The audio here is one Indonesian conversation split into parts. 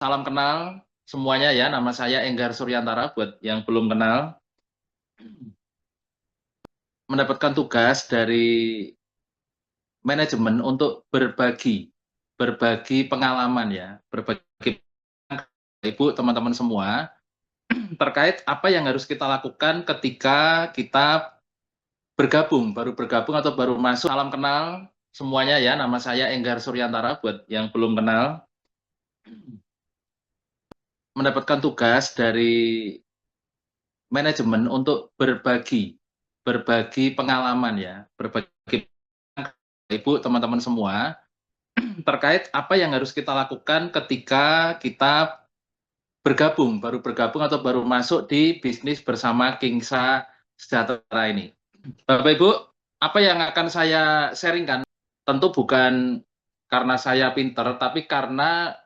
Salam kenal semuanya ya, nama saya Enggar Suryantara. Buat yang belum kenal, mendapatkan tugas dari manajemen untuk berbagi pengalaman ya, berbagi Ibu, teman-teman semua, terkait apa yang harus kita lakukan ketika kita baru bergabung atau baru masuk. Salam kenal semuanya ya, nama saya Enggar Suryantara. Buat yang belum kenal, mendapatkan tugas dari manajemen untuk berbagi pengalaman ya, berbagi Ibu, teman-teman semua, terkait apa yang harus kita lakukan ketika kita baru bergabung atau baru masuk di bisnis bersama Kingsa Sejahtera ini. Bapak Ibu, apa yang akan saya sharingkan tentu bukan karena saya pinter, tapi karena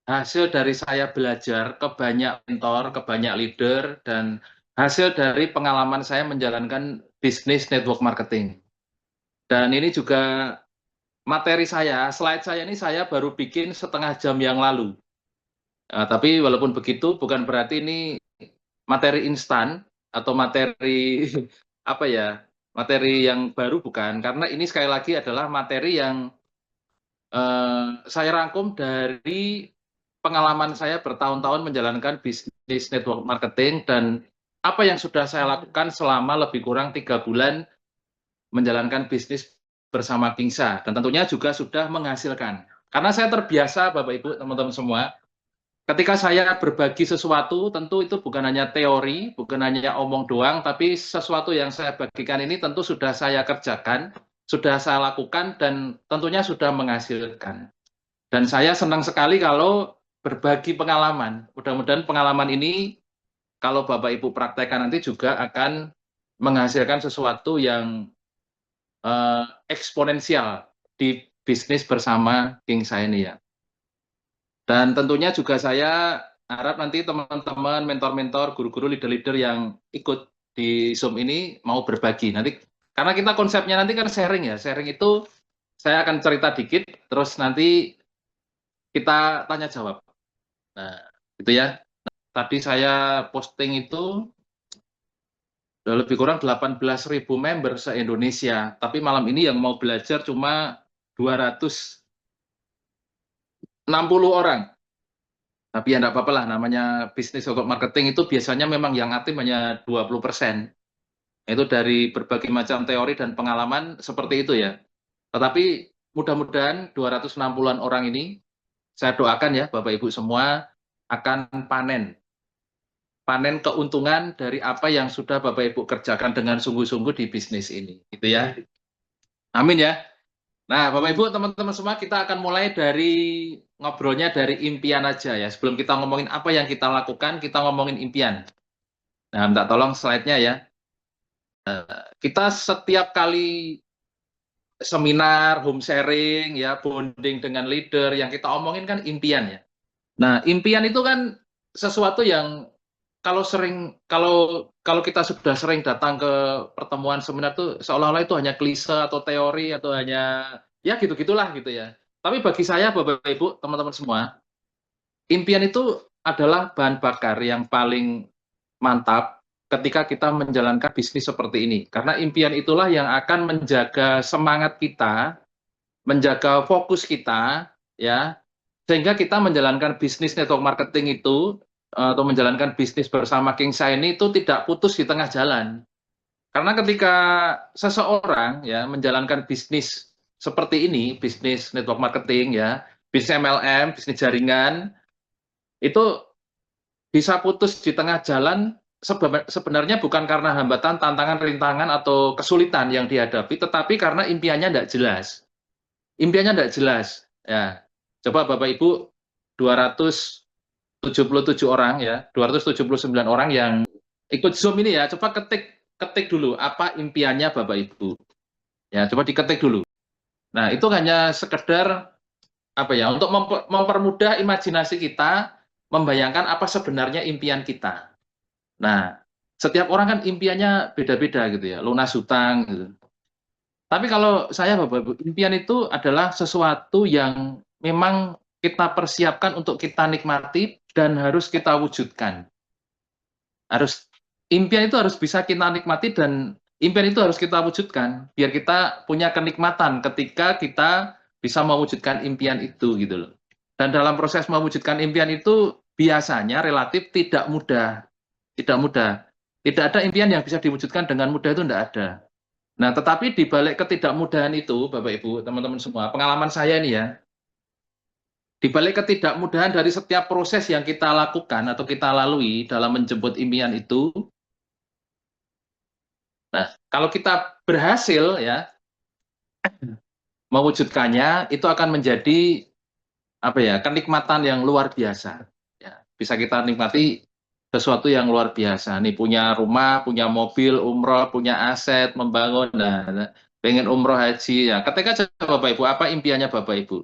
hasil dari saya belajar ke banyak mentor, ke banyak leader, dan hasil dari pengalaman saya menjalankan bisnis network marketing. Dan ini juga materi saya, slide saya ini saya baru bikin setengah jam yang lalu. Tapi walaupun begitu, bukan berarti ini materi instan atau materi apa ya, materi yang baru, bukan. Karena ini sekali lagi adalah materi yang saya rangkum dari pengalaman saya bertahun-tahun menjalankan bisnis network marketing dan apa yang sudah saya lakukan selama lebih kurang 3 bulan menjalankan bisnis bersama Kingsa, dan tentunya juga sudah menghasilkan. Karena saya terbiasa, Bapak Ibu, teman-teman semua, ketika saya berbagi sesuatu, tentu itu bukan hanya teori, bukan hanya omong doang, tapi sesuatu yang saya bagikan ini tentu sudah saya kerjakan, sudah saya lakukan, dan tentunya sudah menghasilkan. Dan saya senang sekali kalau berbagi pengalaman. Mudah-mudahan pengalaman ini, kalau Bapak Ibu praktekkan nanti juga akan menghasilkan sesuatu yang eksponensial di bisnis bersama Kingsa ini ya. Dan tentunya juga saya harap nanti teman-teman, mentor-mentor, guru-guru, leader-leader yang ikut di Zoom ini mau berbagi. Nanti, karena kita konsepnya nanti kan sharing ya. Sharing itu saya akan cerita dikit, terus nanti kita tanya jawab. Nah, itu ya. Tadi saya posting itu udah lebih kurang 18.000 member se-Indonesia. Tapi malam ini yang mau belajar cuma 260 orang. Tapi ya enggak apa-apa lah, namanya bisnis network marketing itu biasanya memang yang aktif hanya 20%. Itu dari berbagai macam teori dan pengalaman seperti itu ya. Tetapi mudah-mudahan 260-an orang ini, saya doakan ya Bapak Ibu semua, akan panen keuntungan dari apa yang sudah Bapak Ibu kerjakan dengan sungguh-sungguh di bisnis ini. Gitu ya. Amin ya. Nah, Bapak Ibu, teman-teman semua, kita akan mulai dari ngobrolnya dari impian aja ya. Sebelum kita ngomongin apa yang kita lakukan, kita ngomongin impian. Nah, minta tolong slide-nya ya. Kita setiap kali seminar, home sharing, ya, bonding dengan leader, yang kita omongin kan impian ya. Nah, impian itu kan sesuatu yang kalau kita sudah sering datang ke pertemuan seminar tuh seolah-olah itu hanya klise atau teori atau hanya ya gitu-gitulah gitu ya. Tapi bagi saya, Bapak Ibu, teman-teman semua, impian itu adalah bahan bakar yang paling mantap ketika kita menjalankan bisnis seperti ini. Karena impian itulah yang akan menjaga semangat kita, menjaga fokus kita, ya, sehingga kita menjalankan bisnis network marketing itu atau menjalankan bisnis bersama Kingsa ini itu tidak putus di tengah jalan. Karena ketika seseorang ya menjalankan bisnis seperti ini, bisnis network marketing ya, bisnis MLM, bisnis jaringan, itu bisa putus di tengah jalan sebenarnya bukan karena hambatan, tantangan, rintangan atau kesulitan yang dihadapi, tetapi karena impiannya tidak jelas. Impiannya tidak jelas. Ya, coba Bapak Ibu, 277 orang ya, 279 orang yang ikut Zoom ini ya, coba ketik dulu apa impiannya Bapak Ibu. Ya, coba diketik dulu. Nah, itu hanya sekedar apa ya, untuk mempermudah imajinasi kita membayangkan apa sebenarnya impian kita. Nah, setiap orang kan impiannya beda-beda gitu ya, lunas hutang gitu. Tapi kalau saya Bapak Ibu, impian itu adalah sesuatu yang memang kita persiapkan untuk kita nikmati dan harus kita wujudkan. Impian itu harus bisa kita nikmati dan impian itu harus kita wujudkan biar kita punya kenikmatan ketika kita bisa mewujudkan impian itu gitu loh. Dan dalam proses mewujudkan impian itu biasanya relatif tidak mudah. Tidak mudah. Tidak ada impian yang bisa diwujudkan dengan mudah, itu tidak ada. Nah, tetapi di balik ketidakmudahan itu, Bapak Ibu, teman-teman semua, pengalaman saya ini ya, di balik ketidakmudahan dari setiap proses yang kita lakukan atau kita lalui dalam menjemput impian itu, nah, kalau kita berhasil ya mewujudkannya, itu akan menjadi apa ya, kenikmatan yang luar biasa. Ya, bisa kita nikmati sesuatu yang luar biasa. Nih punya rumah, punya mobil, umroh, punya aset, membangun, nah, pengen umroh haji ya. Ketika coba Bapak Ibu, apa impiannya Bapak Ibu?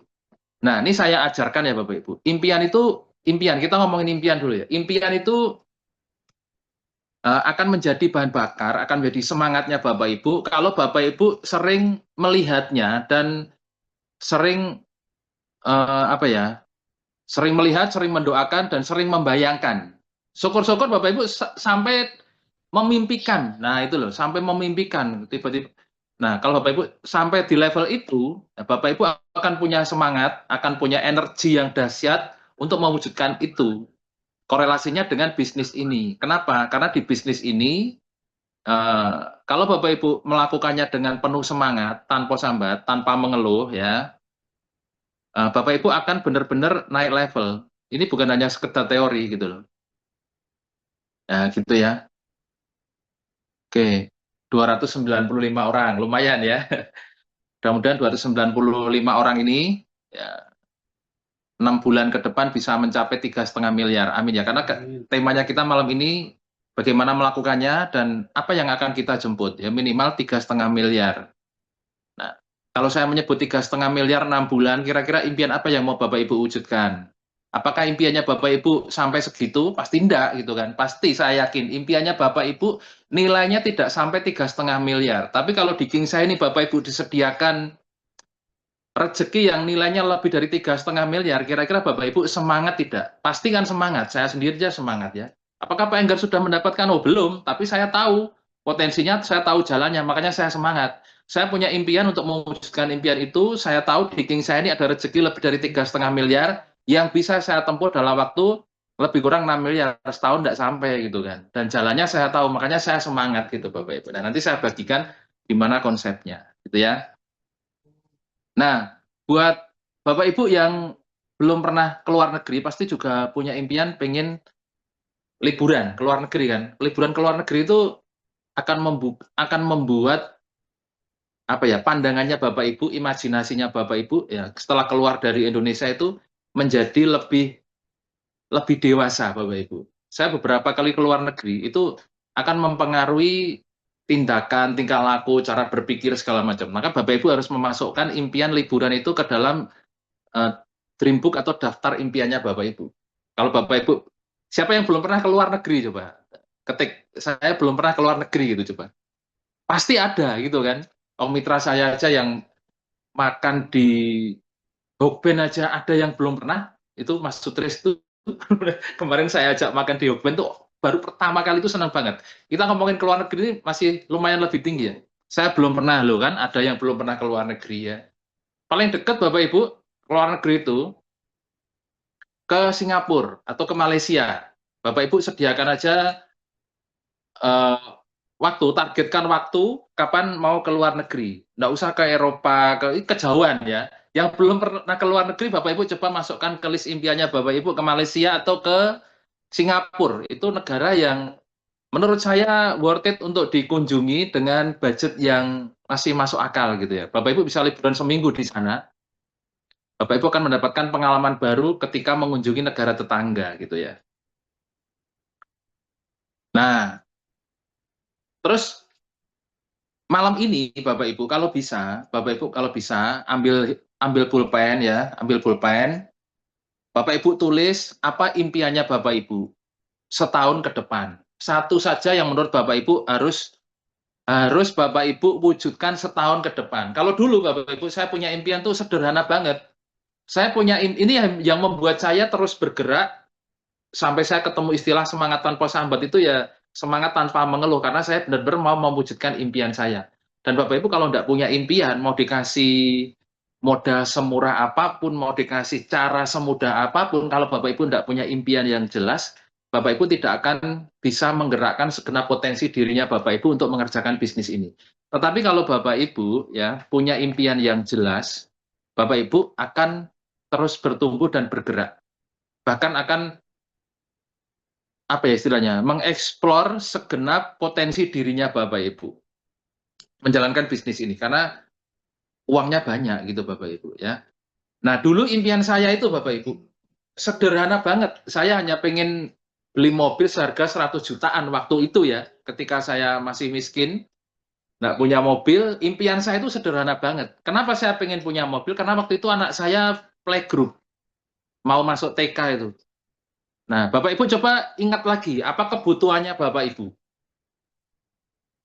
Nah, ini saya ajarkan ya Bapak Ibu. Impian itu, impian, kita ngomongin impian dulu ya. Impian itu akan menjadi bahan bakar, akan menjadi semangatnya Bapak Ibu, kalau Bapak Ibu sering melihatnya dan sering apa ya, sering melihat, sering mendoakan, dan sering membayangkan. Syukur-syukur Bapak Ibu sampai memimpikan. Nah, itu loh, sampai memimpikan tiba-tiba. Nah, kalau Bapak Ibu sampai di level itu, Bapak Ibu akan punya semangat, akan punya energi yang dahsyat untuk mewujudkan itu. Korelasinya dengan bisnis ini. Kenapa? Karena di bisnis ini, kalau Bapak Ibu melakukannya dengan penuh semangat, tanpa sambat, tanpa mengeluh, ya, Bapak Ibu akan benar-benar naik level. Ini bukan hanya sekedar teori gitu loh. Ya, gitu ya. Oke, 295 orang, lumayan ya. Mudah-mudahan 295 orang ini ya, 6 bulan ke depan bisa mencapai 3,5 miliar. Amin ya. Karena temanya kita malam ini bagaimana melakukannya dan apa yang akan kita jemput. Ya minimal 3,5 miliar. Nah, kalau saya menyebut 3,5 miliar 6 bulan, kira-kira impian apa yang mau Bapak Ibu wujudkan? Apakah impiannya Bapak Ibu sampai segitu? Pasti enggak gitu kan. Pasti saya yakin impiannya Bapak Ibu nilainya tidak sampai 3,5 miliar. Tapi kalau di King saya ini Bapak Ibu disediakan rezeki yang nilainya lebih dari 3,5 miliar, kira-kira Bapak Ibu semangat tidak? Pasti kan semangat, saya sendiri aja semangat ya. Apakah Pak Enggar sudah mendapatkan? Oh belum, tapi saya tahu potensinya, saya tahu jalannya, makanya saya semangat. Saya punya impian untuk mewujudkan impian itu, saya tahu di King saya ini ada rezeki lebih dari 3,5 miliar, yang bisa saya tempuh dalam waktu lebih kurang 6 miliar, setahun tidak sampai gitu kan. Dan jalannya saya tahu, makanya saya semangat gitu Bapak Ibu. Dan nanti saya bagikan gimana konsepnya, gitu ya. Nah, buat Bapak Ibu yang belum pernah ke luar negeri, pasti juga punya impian pengen liburan ke luar negeri kan. Liburan ke luar negeri itu akan membuat apa ya, pandangannya Bapak Ibu, imajinasinya Bapak Ibu ya setelah keluar dari Indonesia itu menjadi lebih lebih dewasa Bapak Ibu. Saya beberapa kali ke luar negeri itu akan mempengaruhi tindakan, tingkah laku, cara berpikir segala macam. Maka Bapak Ibu harus memasukkan impian liburan itu ke dalam dream book atau daftar impiannya Bapak Ibu. Kalau Bapak Ibu, siapa yang belum pernah ke luar negeri coba? Ketik saya belum pernah ke luar negeri gitu coba. Pasti ada gitu kan. Oh mitra saya aja yang makan di Hokben aja ada yang belum pernah. Itu Mas Sutris itu kemarin saya ajak makan di Hokben tuh baru pertama kali itu senang banget. Kita ngomongin ke luar negeri ini masih lumayan lebih tinggi ya. Saya belum pernah loh kan, ada yang belum pernah ke luar negeri ya. Paling dekat Bapak Ibu, ke luar negeri itu ke Singapura atau ke Malaysia. Bapak Ibu sediakan aja waktu, targetkan waktu kapan mau ke luar negeri. Nggak usah ke Eropa, kejauhan ya. Yang belum pernah ke luar negeri, Bapak Ibu coba masukkan ke list impiannya Bapak Ibu ke Malaysia atau ke Singapura. Itu negara yang menurut saya worth it untuk dikunjungi dengan budget yang masih masuk akal gitu ya. Bapak Ibu bisa liburan seminggu di sana. Bapak Ibu akan mendapatkan pengalaman baru ketika mengunjungi negara tetangga gitu ya. Nah, terus malam ini Bapak Ibu kalau bisa, Bapak Ibu kalau bisa ambil ambil pulpen ya, ambil pulpen. Bapak Ibu tulis apa impiannya Bapak Ibu setahun ke depan. Satu saja yang menurut Bapak Ibu harus harus Bapak Ibu wujudkan setahun ke depan. Kalau dulu Bapak Ibu saya punya impian tuh sederhana banget. Saya punya ini yang membuat saya terus bergerak sampai saya ketemu istilah semangat tanpa sambat itu ya semangat tanpa mengeluh karena saya benar-benar mau mewujudkan impian saya. Dan Bapak Ibu kalau nggak punya impian, mau dikasih modal semurah apapun, mau dikasih cara semudah apapun, kalau Bapak Ibu nggak punya impian yang jelas, Bapak Ibu tidak akan bisa menggerakkan segenap potensi dirinya Bapak Ibu untuk mengerjakan bisnis ini. Tetapi kalau Bapak Ibu ya punya impian yang jelas, Bapak Ibu akan terus bertumbuh dan bergerak. Bahkan akan apa ya istilahnya, mengeksplor segenap potensi dirinya Bapak Ibu menjalankan bisnis ini karena uangnya banyak gitu Bapak Ibu ya. Nah dulu impian saya itu Bapak Ibu sederhana banget. Saya hanya pengen beli mobil seharga 100 jutaan waktu itu ya. Ketika saya masih miskin, nggak punya mobil, impian saya itu sederhana banget. Kenapa saya pengen punya mobil? Karena waktu itu anak saya playgroup, mau masuk TK itu. Nah, Bapak Ibu coba ingat lagi, apa kebutuhannya Bapak Ibu?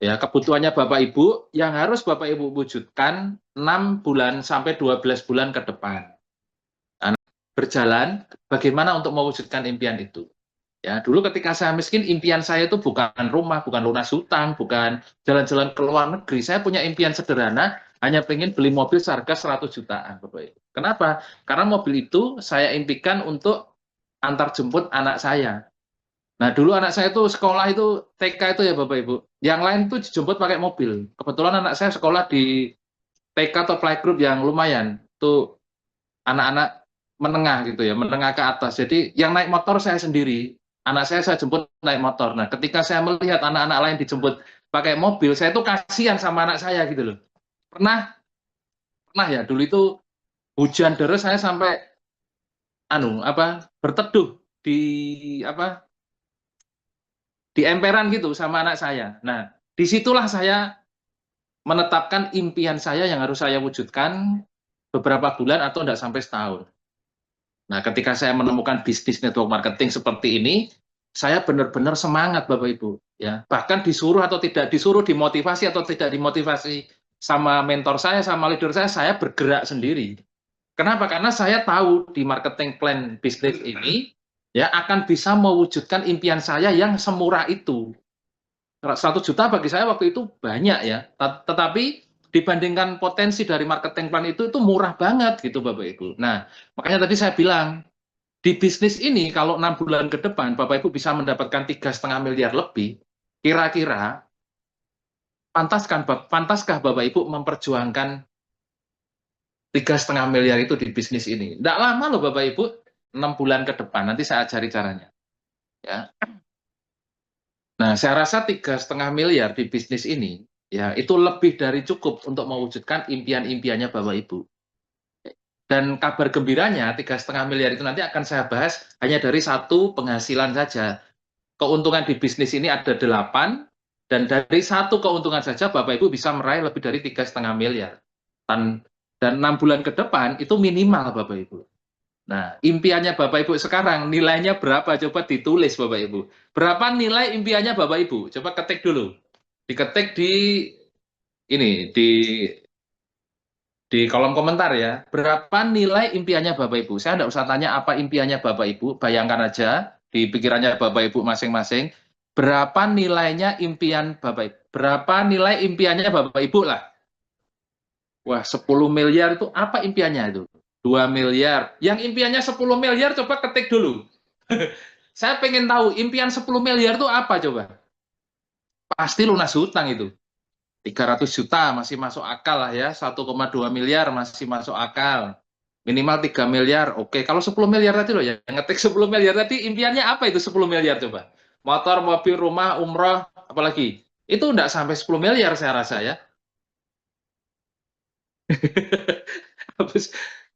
Ya, kebutuhannya Bapak Ibu yang harus Bapak Ibu wujudkan 6 bulan sampai 12 bulan ke depan. Nah, berjalan bagaimana untuk mewujudkan impian itu. Ya, dulu ketika saya miskin, impian saya itu bukan rumah, bukan lunas hutang, bukan jalan-jalan ke luar negeri. Saya punya impian sederhana, hanya pengen beli mobil seharga 100 jutaan, Bapak Ibu. Kenapa? Karena mobil itu saya impikan untuk antar jemput anak saya. Nah, dulu anak saya itu sekolah itu TK itu ya Bapak Ibu. Yang lain tuh dijemput pakai mobil. Kebetulan anak saya sekolah di TK atau playgroup yang lumayan. Tuh anak-anak menengah gitu ya, menengah ke atas. Jadi yang naik motor saya sendiri. Anak saya jemput naik motor. Nah, ketika saya melihat anak-anak lain dijemput pakai mobil, saya tuh kasihan sama anak saya gitu loh. Pernah pernah ya dulu itu hujan deras saya sampai berteduh di apa di emperan gitu sama anak saya. Nah, disitulah saya menetapkan impian saya yang harus saya wujudkan beberapa bulan atau tidak sampai setahun. Nah, ketika saya menemukan bisnis network marketing seperti ini, saya benar-benar semangat Bapak Ibu. Ya, bahkan disuruh atau tidak disuruh, dimotivasi atau tidak dimotivasi sama mentor saya, leader saya bergerak sendiri. Kenapa? Karena saya tahu di marketing plan bisnis ini ya akan bisa mewujudkan impian saya yang semurah itu. 100 juta bagi saya waktu itu banyak ya, tetapi dibandingkan potensi dari marketing plan itu murah banget gitu Bapak Ibu. Nah, makanya tadi saya bilang, di bisnis ini kalau 6 bulan ke depan Bapak Ibu bisa mendapatkan 3,5 miliar lebih, kira-kira pantaskah Bapak Ibu memperjuangkan 3,5 miliar itu di bisnis ini? Tidak lama loh Bapak Ibu, 6 bulan ke depan, nanti saya ajari caranya. Ya. Nah, saya rasa 3,5 miliar di bisnis ini, ya itu lebih dari cukup untuk mewujudkan impian-impiannya Bapak Ibu. Dan kabar gembiranya 3,5 miliar itu nanti akan saya bahas hanya dari satu penghasilan saja. Keuntungan di bisnis ini ada 8, dan dari satu keuntungan saja Bapak Ibu bisa meraih lebih dari 3,5 miliar. Dan 6 bulan ke depan itu minimal Bapak Ibu. Nah, impiannya Bapak Ibu sekarang nilainya berapa? Coba ditulis Bapak Ibu. Berapa nilai impiannya Bapak Ibu? Coba ketik dulu. Diketik ini di kolom komentar ya. Berapa nilai impiannya Bapak Ibu? Saya tidak usah tanya apa impiannya Bapak Ibu, bayangkan aja di pikirannya Bapak Ibu masing-masing. Berapa nilainya impian Bapak Ibu? Berapa nilai impiannya Bapak Ibu lah? Wah, 10 miliar itu apa impiannya itu? 2 miliar. Yang impiannya 10 miliar coba ketik dulu. Saya pengen tahu impian 10 miliar itu apa coba? Pasti lunas hutang itu. 300 juta masih masuk akal lah ya. 1,2 miliar masih masuk akal. Minimal 3 miliar. Oke, kalau 10 miliar tadi loh ya. Ngetik 10 miliar tadi impiannya apa itu 10 miliar coba? Motor, mobil, rumah, umroh, apalagi? Itu enggak sampai 10 miliar saya rasa ya.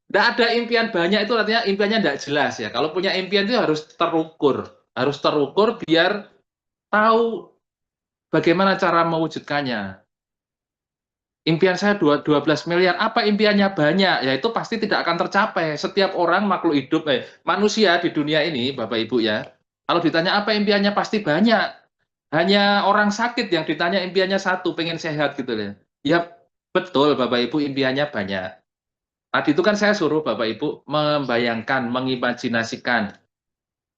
Tidak ada impian banyak itu artinya impiannya tidak jelas ya. Kalau punya impian itu harus terukur biar tahu bagaimana cara mewujudkannya. Impian saya 12 miliar, apa impiannya banyak? Ya itu pasti tidak akan tercapai. Setiap orang makhluk hidup, manusia di dunia ini, Bapak Ibu ya, kalau ditanya apa impiannya pasti banyak. Hanya orang sakit yang ditanya impiannya satu, pengen sehat gitu ya. Ya betul Bapak Ibu impiannya banyak. Tadi itu kan saya suruh Bapak Ibu membayangkan, mengimajinasikan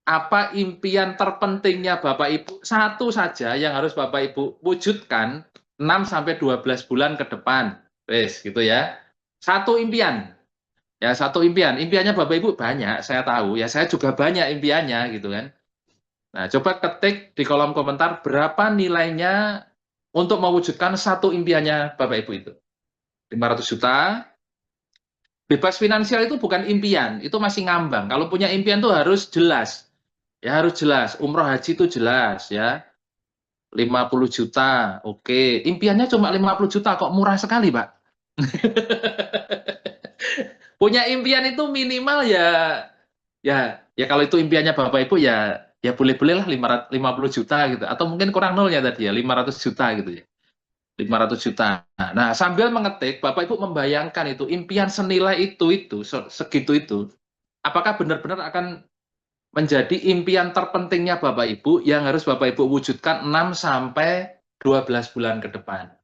apa impian terpentingnya Bapak Ibu, satu saja yang harus Bapak Ibu wujudkan 6 sampai 12 bulan ke depan. Wes, gitu ya. Satu impian. Ya, satu impian. Impiannya Bapak Ibu banyak, saya tahu. Ya, saya juga banyak impiannya gitu kan. Nah, coba ketik di kolom komentar berapa nilainya untuk mewujudkan satu impiannya Bapak Ibu itu. 500 juta. Bebas finansial itu bukan impian, itu masih ngambang. Kalau punya impian tuh harus jelas. Ya harus jelas. Umroh haji itu jelas ya. 50 juta. Oke, impiannya cuma 50 juta kok murah sekali, Pak. Punya impian itu minimal ya kalau itu impiannya Bapak Ibu ya boleh-boleh lah 50 juta gitu atau mungkin kurang nolnya tadi ya 500 juta gitu ya. 500 juta. Nah, sambil mengetik, Bapak Ibu membayangkan itu impian senilai itu segitu itu. Apakah benar-benar akan menjadi impian terpentingnya Bapak Ibu yang harus Bapak Ibu wujudkan 6 sampai 12 bulan ke depan.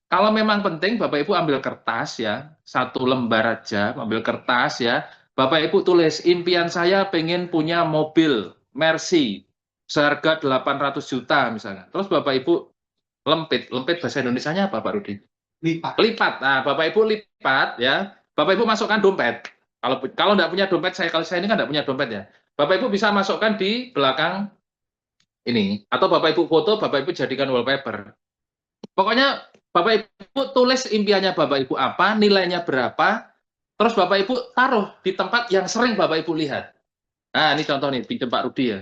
Kalau memang penting, Bapak Ibu ambil kertas ya, satu lembar aja, ambil kertas ya. Bapak Ibu tulis, impian saya pengen punya mobil Mercy, seharga 800 juta misalnya. Terus Bapak Ibu lempit bahasa Indonesianya apa Pak Rudi? Lipat. Lipat. Nah, Bapak Ibu lipat ya. Bapak Ibu masukkan dompet. Kalau nggak punya dompet, kalau saya ini kan nggak punya dompet ya. Bapak Ibu bisa masukkan di belakang ini. Atau Bapak Ibu foto, Bapak Ibu jadikan wallpaper. Pokoknya Bapak Ibu tulis impiannya Bapak Ibu apa, nilainya berapa, terus Bapak Ibu taruh di tempat yang sering Bapak Ibu lihat. Nah, ini contoh nih, pinjam Pak Rudi ya.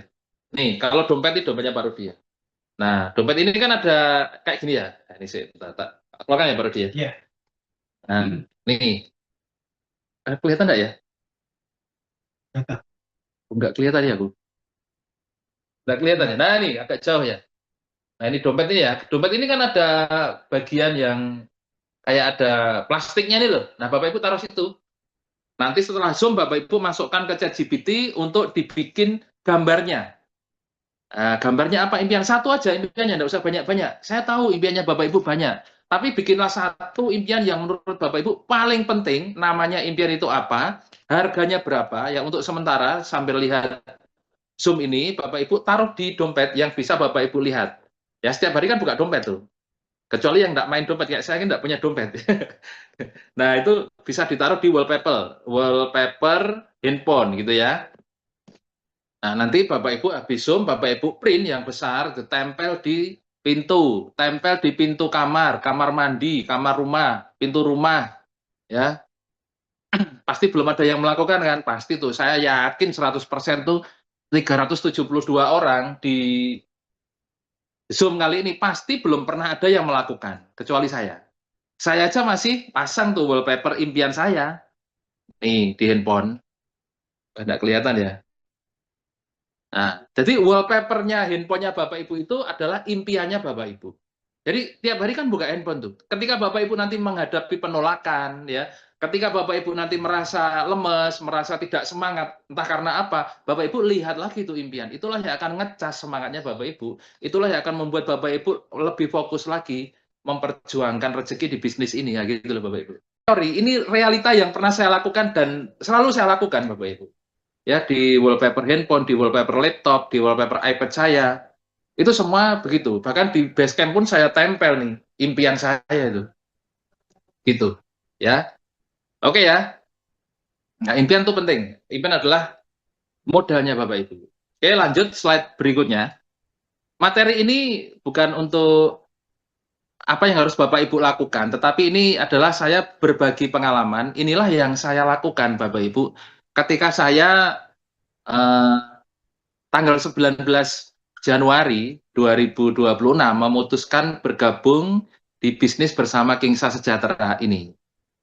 Nih, kalau dompet ini dompetnya Pak Rudi ya. Nah, dompet ini kan ada kayak gini ya. Nah, ini sih, keluarkan ya Pak Rudi ya. Iya. Nah, nih. Kelihatan nggak ya? Nggak kelihatan ya, Bu. Nggak kelihatan ya. Nah, ini agak jauh ya. Nah, ini dompet ini ya. Dompet ini kan ada bagian yang kayak ada plastiknya nih loh. Nah, Bapak Ibu taruh situ. Nanti setelah Zoom, Bapak Ibu masukkan ke ChatGPT untuk dibikin gambarnya. Nah, gambarnya apa? Impian satu aja, impiannya nggak usah banyak-banyak. Saya tahu impiannya Bapak Ibu banyak. Tapi bikinlah satu impian yang menurut Bapak Ibu paling penting, namanya impian itu apa, harganya berapa, yang untuk sementara sambil lihat Zoom ini, Bapak Ibu taruh di dompet yang bisa Bapak Ibu lihat. Ya, setiap hari kan buka dompet tuh. Kecuali yang nggak main dompet, kayak saya kan nggak punya dompet. Nah, itu bisa ditaruh di wallpaper, wallpaper handphone gitu ya. Nah, nanti Bapak Ibu habis Zoom, Bapak Ibu print yang besar, ditempel di pintu, tempel di pintu kamar, kamar mandi, kamar rumah, pintu rumah, ya. Pasti belum ada yang melakukan kan? Pasti tuh, saya yakin 100% tuh 372 orang di Zoom kali ini pasti belum pernah ada yang melakukan, kecuali saya. Saya aja masih pasang tuh wallpaper impian saya, nih di handphone. Nggak kelihatan ya. Nah, jadi wallpapernya handphonenya Bapak Ibu itu adalah impiannya Bapak Ibu. Jadi tiap hari kan buka handphone tuh. Ketika Bapak Ibu nanti menghadapi penolakan, ya, ketika Bapak Ibu nanti merasa lemes, merasa tidak semangat, entah karena apa, Bapak Ibu lihat lagi tuh impian. Itulah yang akan ngecas semangatnya Bapak Ibu. Itulah yang akan membuat Bapak Ibu lebih fokus lagi memperjuangkan rezeki di bisnis ini, ya gitu loh Bapak Ibu. Sorry, ini realita yang pernah saya lakukan dan selalu saya lakukan Bapak Ibu. Ya, di wallpaper handphone, di wallpaper laptop, di wallpaper iPad saya, itu semua begitu. Bahkan di Basecamp pun saya tempel nih impian saya itu, gitu. Ya, oke ya. Nah, impian itu penting. Impian adalah modalnya Bapak Ibu. Oke, lanjut slide berikutnya. Materi ini bukan untuk apa yang harus Bapak Ibu lakukan, tetapi ini adalah saya berbagi pengalaman. Inilah yang saya lakukan, Bapak Ibu, ketika saya eh, tanggal 19 Januari 2026 memutuskan bergabung di bisnis bersama Kingsa Sejahtera ini.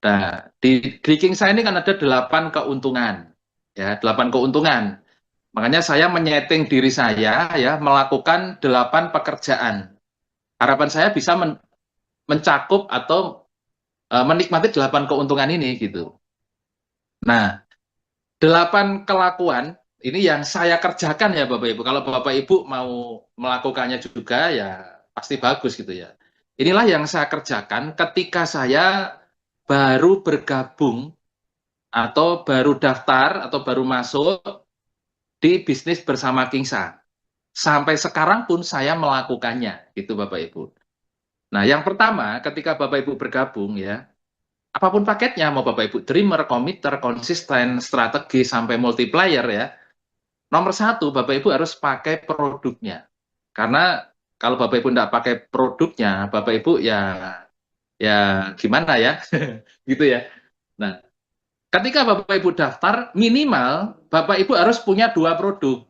Nah, di Kingsa ini kan ada 8 keuntungan. Ya, 8 keuntungan. Makanya saya menyeting diri saya ya melakukan 8 pekerjaan. Harapan saya bisa mencakup atau menikmati 8 keuntungan ini gitu. Nah, 8 kelakuan ini yang saya kerjakan ya Bapak Ibu. Kalau Bapak Ibu mau melakukannya juga ya pasti bagus gitu ya. Inilah yang saya kerjakan ketika saya baru bergabung atau baru daftar atau baru masuk di bisnis bersama Kingsa. Sampai sekarang pun saya melakukannya, gitu Bapak Ibu. Nah, yang pertama, ketika Bapak Ibu bergabung ya, apapun paketnya, mau Bapak Ibu dreamer, committer, konsisten, strategi, sampai multiplier ya, nomor satu, Bapak Ibu harus pakai produknya. Karena kalau Bapak Ibu tidak pakai produknya, Bapak Ibu ya gimana ya, gitu ya. Nah, ketika Bapak Ibu daftar, minimal Bapak Ibu harus punya 2 produk.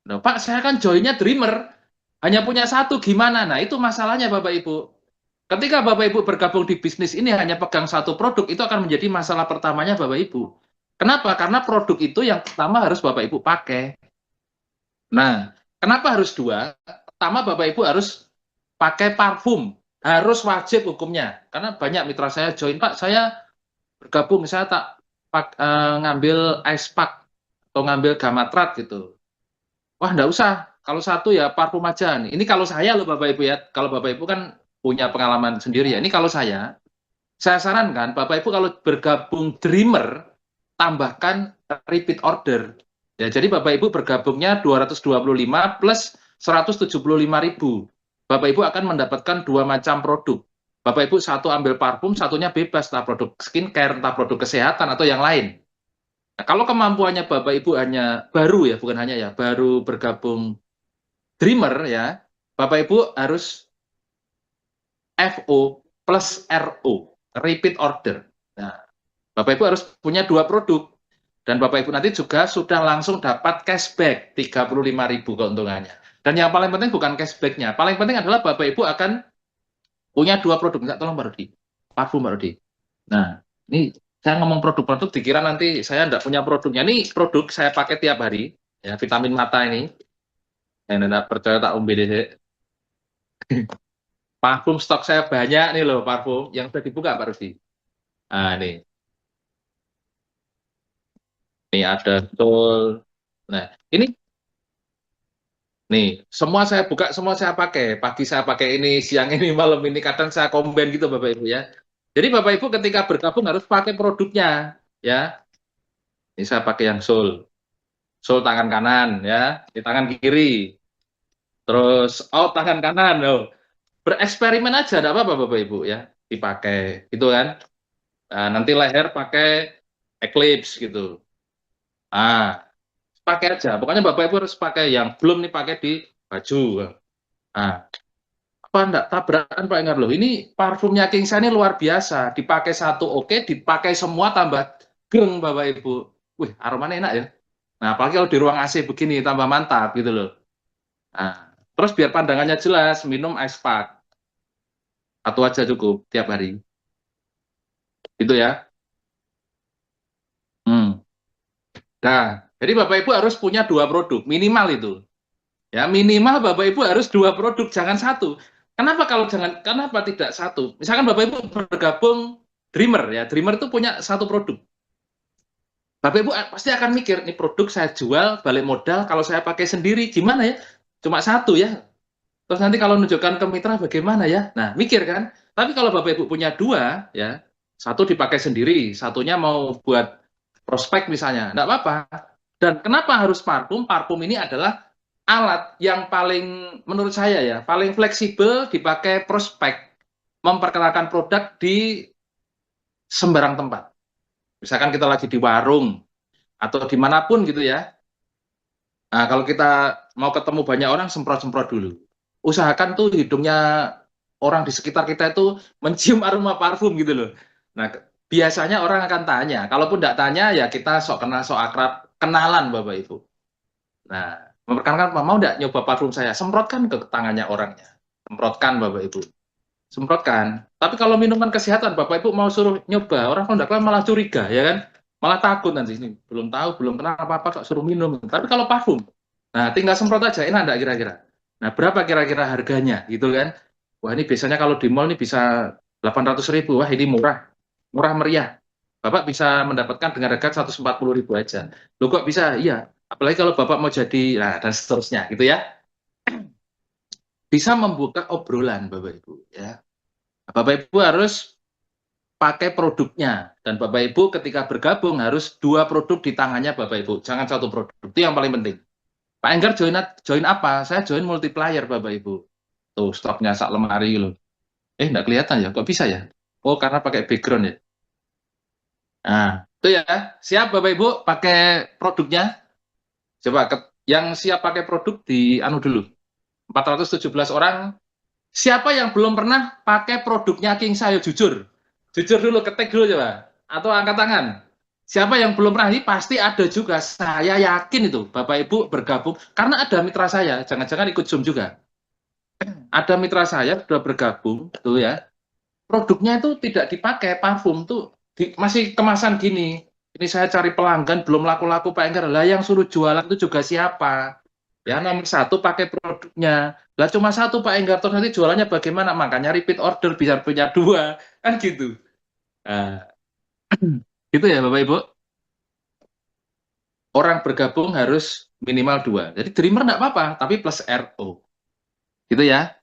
Nah, Pak, saya kan joinnya dreamer, hanya punya 1, gimana? Nah, itu masalahnya Bapak Ibu. Ketika Bapak Ibu bergabung di bisnis ini hanya pegang 1 produk, itu akan menjadi masalah pertamanya Bapak Ibu. Kenapa? Karena produk itu yang pertama harus Bapak Ibu pakai. Nah, kenapa harus 2? Pertama, Bapak Ibu harus pakai parfum. Harus wajib hukumnya. Karena banyak mitra saya join, Pak, saya bergabung, saya ngambil ice pack atau ngambil gamatrat gitu. Wah, enggak usah. Kalau 1 ya parfum aja. Ini kalau saya loh Bapak Ibu ya. Kalau Bapak Ibu kan punya pengalaman sendiri ya. Ini kalau saya sarankan Bapak Ibu kalau bergabung dreamer, tambahkan repeat order. Ya, jadi Bapak Ibu bergabungnya 225 plus 175.000. Bapak Ibu akan mendapatkan 2 macam produk. Bapak Ibu 1 ambil parfum, satunya bebas, entah produk skincare, entah produk kesehatan atau yang lain. Nah, kalau kemampuannya Bapak Ibu hanya baru ya, bukan hanya ya, baru bergabung dreamer ya, Bapak Ibu harus FO plus RO, repeat order. Nah, Bapak Ibu harus punya 2 produk. Dan Bapak Ibu nanti juga sudah langsung dapat cashback 35.000 keuntungannya. Dan yang paling penting bukan cashback-nya. Paling penting adalah Bapak Ibu akan punya 2 produk. Enggak, tolong Pak Rudi. Parfum Pak Rudi. Nah, ini saya ngomong produk-produk dikira nanti saya enggak punya produknya. Ini produk saya pakai tiap hari. Ya, vitamin mata ini. Yang enggak percaya tak umbe deh. Parfum stok saya banyak nih loh, parfum. Yang sudah dibuka Pak Rudi. Nah, nih ada betul. Nah, ini nih, semua saya buka, semua saya pakai. Pagi saya pakai ini, siang ini, malam ini, kadang saya combine gitu Bapak Ibu ya. Jadi Bapak Ibu ketika bergabung harus pakai produknya ya. Ini saya pakai yang Soul. Soul tangan kanan ya, di tangan kiri. Terus out tangan kanan. Oh. Bereksperimen aja enggak apa-apa Bapak Ibu ya, dipakai gitu kan. Nah, nanti leher pakai Eclipse gitu. Ah, pakai aja. Pokoknya Bapak Ibu harus pakai yang belum nih pakai di baju. Nah, apa enggak tabrakan Pak Engar loh. Ini parfumnya Kingsa ini luar biasa. Dipakai 1 oke, dipakai semua tambah geng Bapak Ibu. Wih, aromanya enak ya. Nah, apalagi kalau di ruang AC begini tambah mantap gitu loh. Nah, terus biar pandangannya jelas, minum ice pack. 1 aja cukup tiap hari. Itu ya. Nah, jadi Bapak Ibu harus punya 2 produk, minimal itu. Ya, minimal Bapak Ibu harus 2 produk, jangan 1. Kenapa tidak 1? Misalkan Bapak Ibu bergabung dreamer ya, dreamer itu punya 1 produk. Bapak Ibu pasti akan mikir, nih produk saya jual, balik modal, kalau saya pakai sendiri gimana ya? Cuma 1 ya. Terus nanti kalau menunjukkan ke mitra bagaimana ya? Nah, mikir kan? Tapi kalau Bapak Ibu punya 2 ya, 1 dipakai sendiri, satunya mau buat prospek misalnya, enggak apa-apa. Dan kenapa harus parfum? Parfum ini adalah alat yang paling menurut saya ya, paling fleksibel dipakai prospek, memperkenalkan produk di sembarang tempat. Misalkan kita lagi di warung atau dimanapun gitu ya. Nah, kalau kita mau ketemu banyak orang, semprot-semprot dulu. Usahakan tuh hidungnya orang di sekitar kita itu mencium aroma parfum gitu loh. Nah, biasanya orang akan tanya. Kalaupun enggak tanya, ya kita sok kenal, sok akrab, kenalan Bapak Ibu. Nah, memperkenalkan, mau enggak nyoba parfum saya? Semprotkan ke tangannya orangnya. Semprotkan Bapak Ibu. Semprotkan. Tapi kalau minuman kesehatan, Bapak Ibu mau suruh nyoba, orang kalau enggak malah curiga, ya kan? Malah takut nanti, ini belum tahu, belum kenal apa-apa kok suruh minum. Tapi kalau parfum, nah tinggal semprot aja, enak enggak kira-kira? Nah, berapa kira-kira harganya, gitu kan? Wah, ini biasanya kalau di mall ini bisa 800.000, wah ini murah. Murah meriah. Bapak bisa mendapatkan dengan harga 140.000 aja. Loh kok bisa? Iya. Apalagi kalau Bapak mau jadi, nah dan seterusnya, gitu ya. Bisa membuka obrolan Bapak Ibu ya. Bapak Ibu harus pakai produknya. Dan Bapak Ibu ketika bergabung harus 2 produk di tangannya Bapak Ibu, jangan 1 produk. Itu yang paling penting. Pak Enggar join apa? Saya join multiplier Bapak Ibu. Tuh stoknya sak lemari loh. Nggak kelihatan ya, kok bisa ya? Oh, karena pakai background ya. Nah, itu ya. Siap Bapak Ibu pakai produknya? Coba yang siap pakai produk di anu dulu. 417 orang. Siapa yang belum pernah pakai produknya King Sayo jujur? Jujur dulu, ketik dulu coba. Atau angkat tangan. Siapa yang belum pernah? Ini pasti ada juga. Saya yakin itu Bapak Ibu bergabung karena ada mitra saya. Jangan-jangan ikut Zoom juga. Ada mitra saya sudah bergabung tuh ya. Produknya itu tidak dipakai, parfum tuh masih kemasan gini. Ini saya cari pelanggan belum laku-laku Pak Enggar. Lah yang suruh jualan itu juga siapa? Ya nomor 1 pakai produknya. Lah cuma 1 Pak Enggar, terus nanti jualannya bagaimana? Makanya repeat order biar punya 2 kan gitu. Nah, gitu ya Bapak Ibu. Orang bergabung harus minimal 2. Jadi dreamer enggak apa-apa, tapi plus RO. Gitu ya.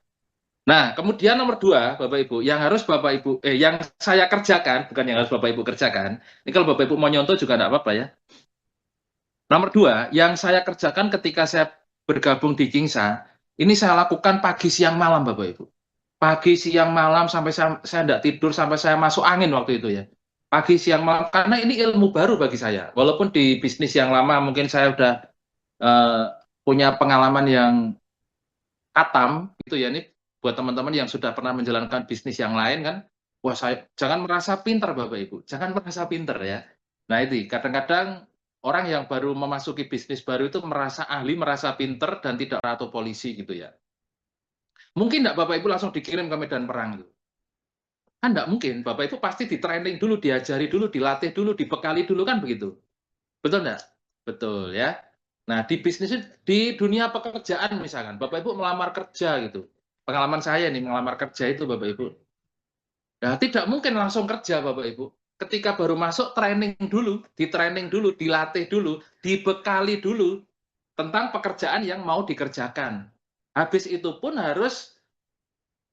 Nah, kemudian nomor 2, Bapak Ibu, yang harus Bapak Ibu, yang saya kerjakan, bukan yang harus Bapak Ibu kerjakan. Ini kalau Bapak Ibu mau nyontoh juga enggak apa-apa ya. Nomor 2, yang saya kerjakan ketika saya bergabung di Kingsa, ini saya lakukan pagi, siang, malam, Bapak Ibu. Pagi, siang, malam, sampai saya enggak tidur, sampai saya masuk angin waktu itu ya. Pagi, siang, malam, karena ini ilmu baru bagi saya. Walaupun di bisnis yang lama mungkin saya udah punya pengalaman yang katam, gitu ya, ini buat teman-teman yang sudah pernah menjalankan bisnis yang lain kan, wah saya jangan merasa pinter Bapak Ibu, jangan merasa pinter ya. Nah itu, kadang-kadang orang yang baru memasuki bisnis baru itu merasa ahli, merasa pinter, dan tidak atau polisi gitu ya. Mungkin enggak Bapak Ibu langsung dikirim ke medan perang itu? Kan enggak mungkin, Bapak Ibu pasti di-training dulu, diajari dulu, dilatih dulu, dibekali dulu, kan begitu? Betul enggak? Betul ya. Nah, di bisnis di dunia pekerjaan misalkan, Bapak Ibu melamar kerja gitu. Pengalaman saya nih melamar kerja itu Bapak Ibu. Nah, tidak mungkin langsung kerja Bapak Ibu. Ketika baru masuk training dulu, di-training dulu, dilatih dulu, dibekali dulu tentang pekerjaan yang mau dikerjakan. Habis itu pun harus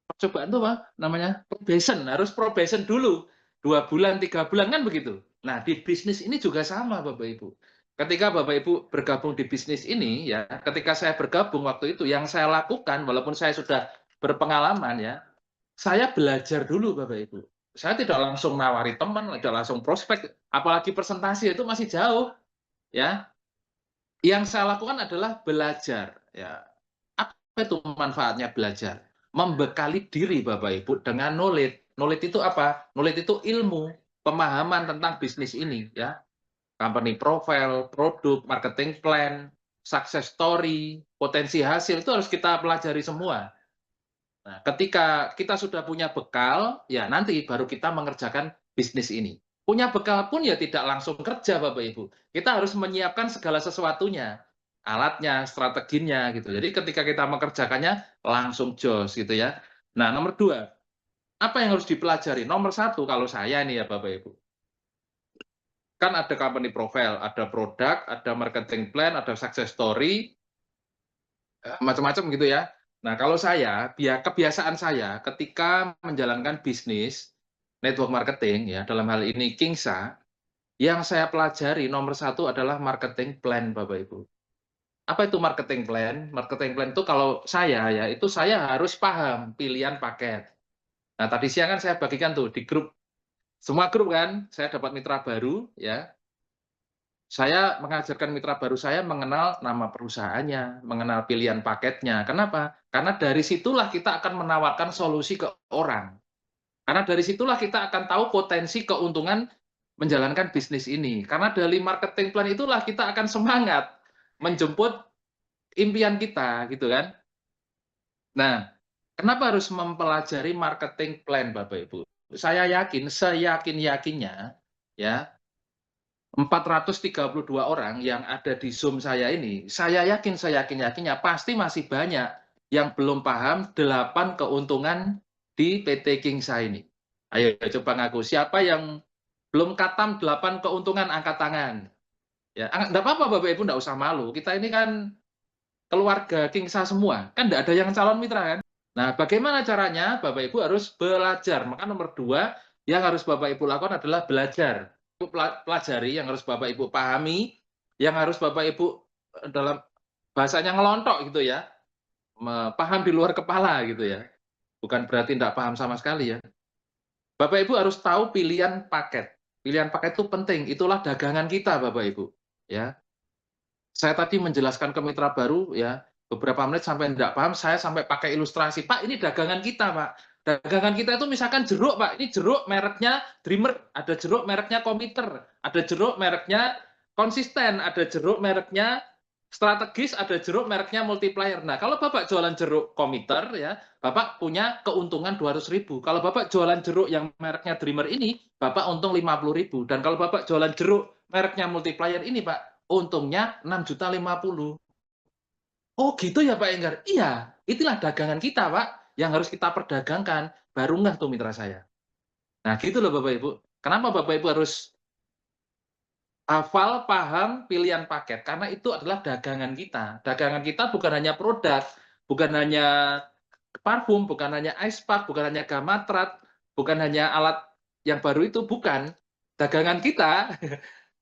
percobaan tuh apa namanya? Probation, harus probation dulu. 2 bulan, 3 bulan kan begitu. Nah, di bisnis ini juga sama Bapak Ibu. Ketika Bapak Ibu bergabung di bisnis ini ya, ketika saya bergabung waktu itu yang saya lakukan walaupun saya sudah berpengalaman ya, saya belajar dulu Bapak Ibu. Saya tidak langsung nawari teman, tidak langsung prospek, apalagi presentasi itu masih jauh ya. Yang saya lakukan adalah belajar ya. Apa itu manfaatnya belajar? Membekali diri Bapak Ibu dengan knowledge. Knowledge itu apa? Knowledge itu ilmu, pemahaman tentang bisnis ini ya. Company profile, produk, marketing plan, success story, potensi hasil itu harus kita pelajari semua. Nah, ketika kita sudah punya bekal, ya nanti baru kita mengerjakan bisnis ini. Punya bekal pun ya tidak langsung kerja Bapak Ibu. Kita harus menyiapkan segala sesuatunya, alatnya, strateginya gitu. Jadi ketika kita mengerjakannya langsung jos gitu ya. Nah, nomor 2, apa yang harus dipelajari? Nomor 1 kalau saya nih ya Bapak Ibu. Kan ada company profile, ada produk, ada marketing plan, ada success story, macam-macam gitu ya. Nah, kalau saya, kebiasaan saya ketika menjalankan bisnis network marketing ya, dalam hal ini Kingsa, yang saya pelajari nomor 1 adalah marketing plan, Bapak Ibu. Apa itu marketing plan? Marketing plan itu kalau saya ya, itu saya harus paham pilihan paket. Nah, tadi siang kan saya bagikan tuh di grup, semua grup kan, saya dapat mitra baru ya, saya mengajarkan mitra baru saya mengenal nama perusahaannya, mengenal pilihan paketnya. Kenapa? Karena dari situlah kita akan menawarkan solusi ke orang. Karena dari situlah kita akan tahu potensi keuntungan menjalankan bisnis ini. Karena dari marketing plan itulah kita akan semangat menjemput impian kita, gitu kan. Nah, kenapa harus mempelajari marketing plan, Bapak Ibu? Saya yakin, seyakin-yakinnya, ya, 432 orang yang ada di Zoom saya ini, saya yakin seyakin-yakinnya pasti masih banyak yang belum paham 8 keuntungan di PT Kingsa ini. Ayo coba ngaku, siapa yang belum katam 8 keuntungan angkat tangan? Ya, enggak apa-apa Bapak Ibu, enggak usah malu. Kita ini kan keluarga Kingsa semua, kan enggak ada yang calon mitra kan? Nah, bagaimana caranya? Bapak Ibu harus belajar. Maka nomor 2, Yang harus Bapak Ibu lakukan adalah belajar. Pelajari, yang harus Bapak Ibu pahami, yang harus Bapak Ibu dalam bahasanya ngelontok gitu ya, paham di luar kepala gitu ya. Bukan berarti tidak paham sama sekali ya. Bapak Ibu harus tahu pilihan paket. Pilihan paket itu penting, itulah dagangan kita Bapak Ibu. Ya, saya tadi menjelaskan ke mitra baru ya, beberapa menit sampai tidak paham, saya sampai pakai ilustrasi. Pak, ini dagangan kita, Pak. Dagangan kita itu misalkan jeruk, Pak. Ini jeruk mereknya Dreamer, ada jeruk mereknya Komiter, ada jeruk mereknya Konsisten, ada jeruk mereknya Strategis, ada jeruk mereknya Multiplier. Nah, kalau Bapak jualan jeruk Komiter ya, Bapak punya keuntungan 200.000. Kalau Bapak jualan jeruk yang mereknya Dreamer ini, Bapak untung 50.000. Dan kalau Bapak jualan jeruk mereknya Multiplier ini, Pak, untungnya 6.050.000. Oh gitu ya Pak Enggar? Iya, itulah dagangan kita Pak, yang harus kita perdagangkan. Baru nggak tuh mitra saya. Nah gitu loh Bapak Ibu. Kenapa Bapak Ibu harus hafal, paham, pilihan paket? Karena itu adalah dagangan kita. Dagangan kita bukan hanya produk, bukan hanya parfum, bukan hanya ice pack, bukan hanya gamatrat, bukan hanya alat yang baru itu, bukan. Dagangan kita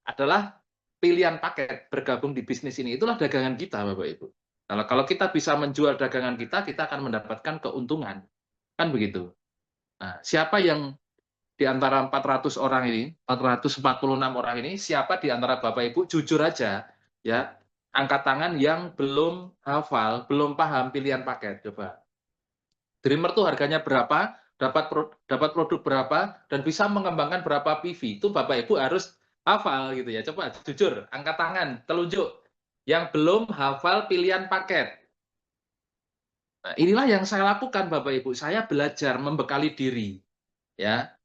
adalah pilihan paket bergabung di bisnis ini. Itulah dagangan kita, Bapak Ibu. Kalau kita bisa menjual dagangan kita akan mendapatkan keuntungan. Kan begitu. Nah, siapa yang di antara 400 orang ini, 446 orang ini, siapa di antara Bapak Ibu, jujur aja, ya, angkat tangan yang belum hafal, belum paham pilihan paket. Coba. Dreamer tuh harganya berapa, dapat produk berapa, dan bisa mengembangkan berapa PV. Itu Bapak Ibu harus hafal gitu ya. Coba jujur, angkat tangan, telunjuk. Yang belum hafal pilihan paket. Nah, inilah yang saya lakukan Bapak Ibu. Saya belajar membekali diri. Ya.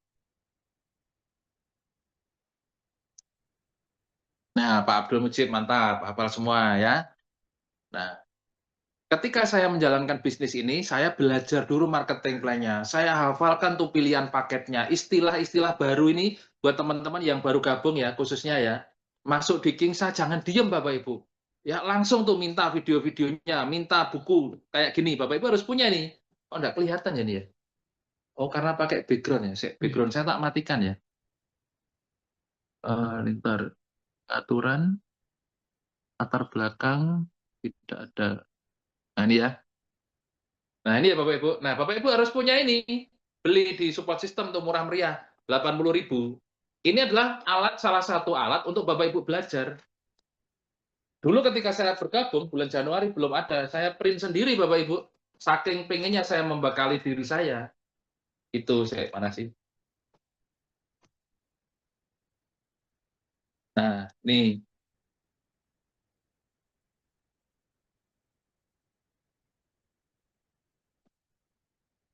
Nah, Pak Abdul Mujib mantap, hafal semua ya. Nah, ketika saya menjalankan bisnis ini, saya belajar dulu marketing plan-nya. Saya hafalkan tuh pilihan paketnya. Istilah-istilah baru ini buat teman-teman yang baru gabung ya, khususnya ya. Masuk di Kingsa jangan diem Bapak Ibu. Ya, langsung tuh minta video-videonya, minta buku. Kayak gini, Bapak Ibu harus punya nih. Oh, enggak kelihatan ya nih ya? Oh, karena pakai background ya. Background saya tak matikan ya. Ntar, aturan, latar belakang, tidak ada. Nah, ini ya. Nah, ini ya Bapak Ibu. Nah, Bapak Ibu harus punya ini. Beli di support system tuh murah meriah, 80.000. Ini adalah salah satu alat untuk Bapak Ibu belajar. Dulu ketika saya bergabung bulan Januari belum ada, saya print sendiri Bapak Ibu. Saking pengennya saya membekali diri saya. Itu saya mana sih? Nah, nih.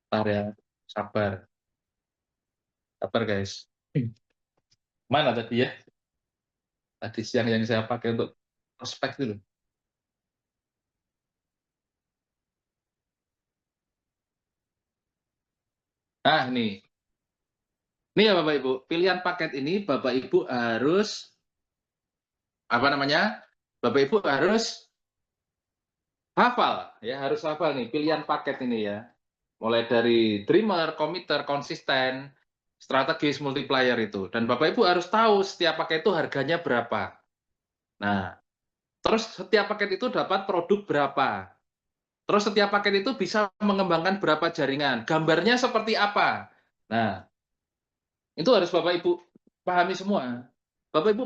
Bentar ya. Sabar. Sabar guys. Mana tadi ya? Tadi siang yang saya pakai untuk prospek dulu. Nah, nih. Nih ya Bapak Ibu, pilihan paket ini Bapak Ibu harus apa namanya? Bapak Ibu harus hafal ya, harus hafal nih pilihan paket ini ya. Mulai dari Dreamer, Committer, Konsisten, Strategis, Multiplier itu. Dan Bapak Ibu harus tahu setiap paket itu harganya berapa. Nah, terus setiap paket itu dapat produk berapa. Terus setiap paket itu bisa mengembangkan berapa jaringan. Gambarnya seperti apa. Nah, itu harus Bapak Ibu pahami semua. Bapak Ibu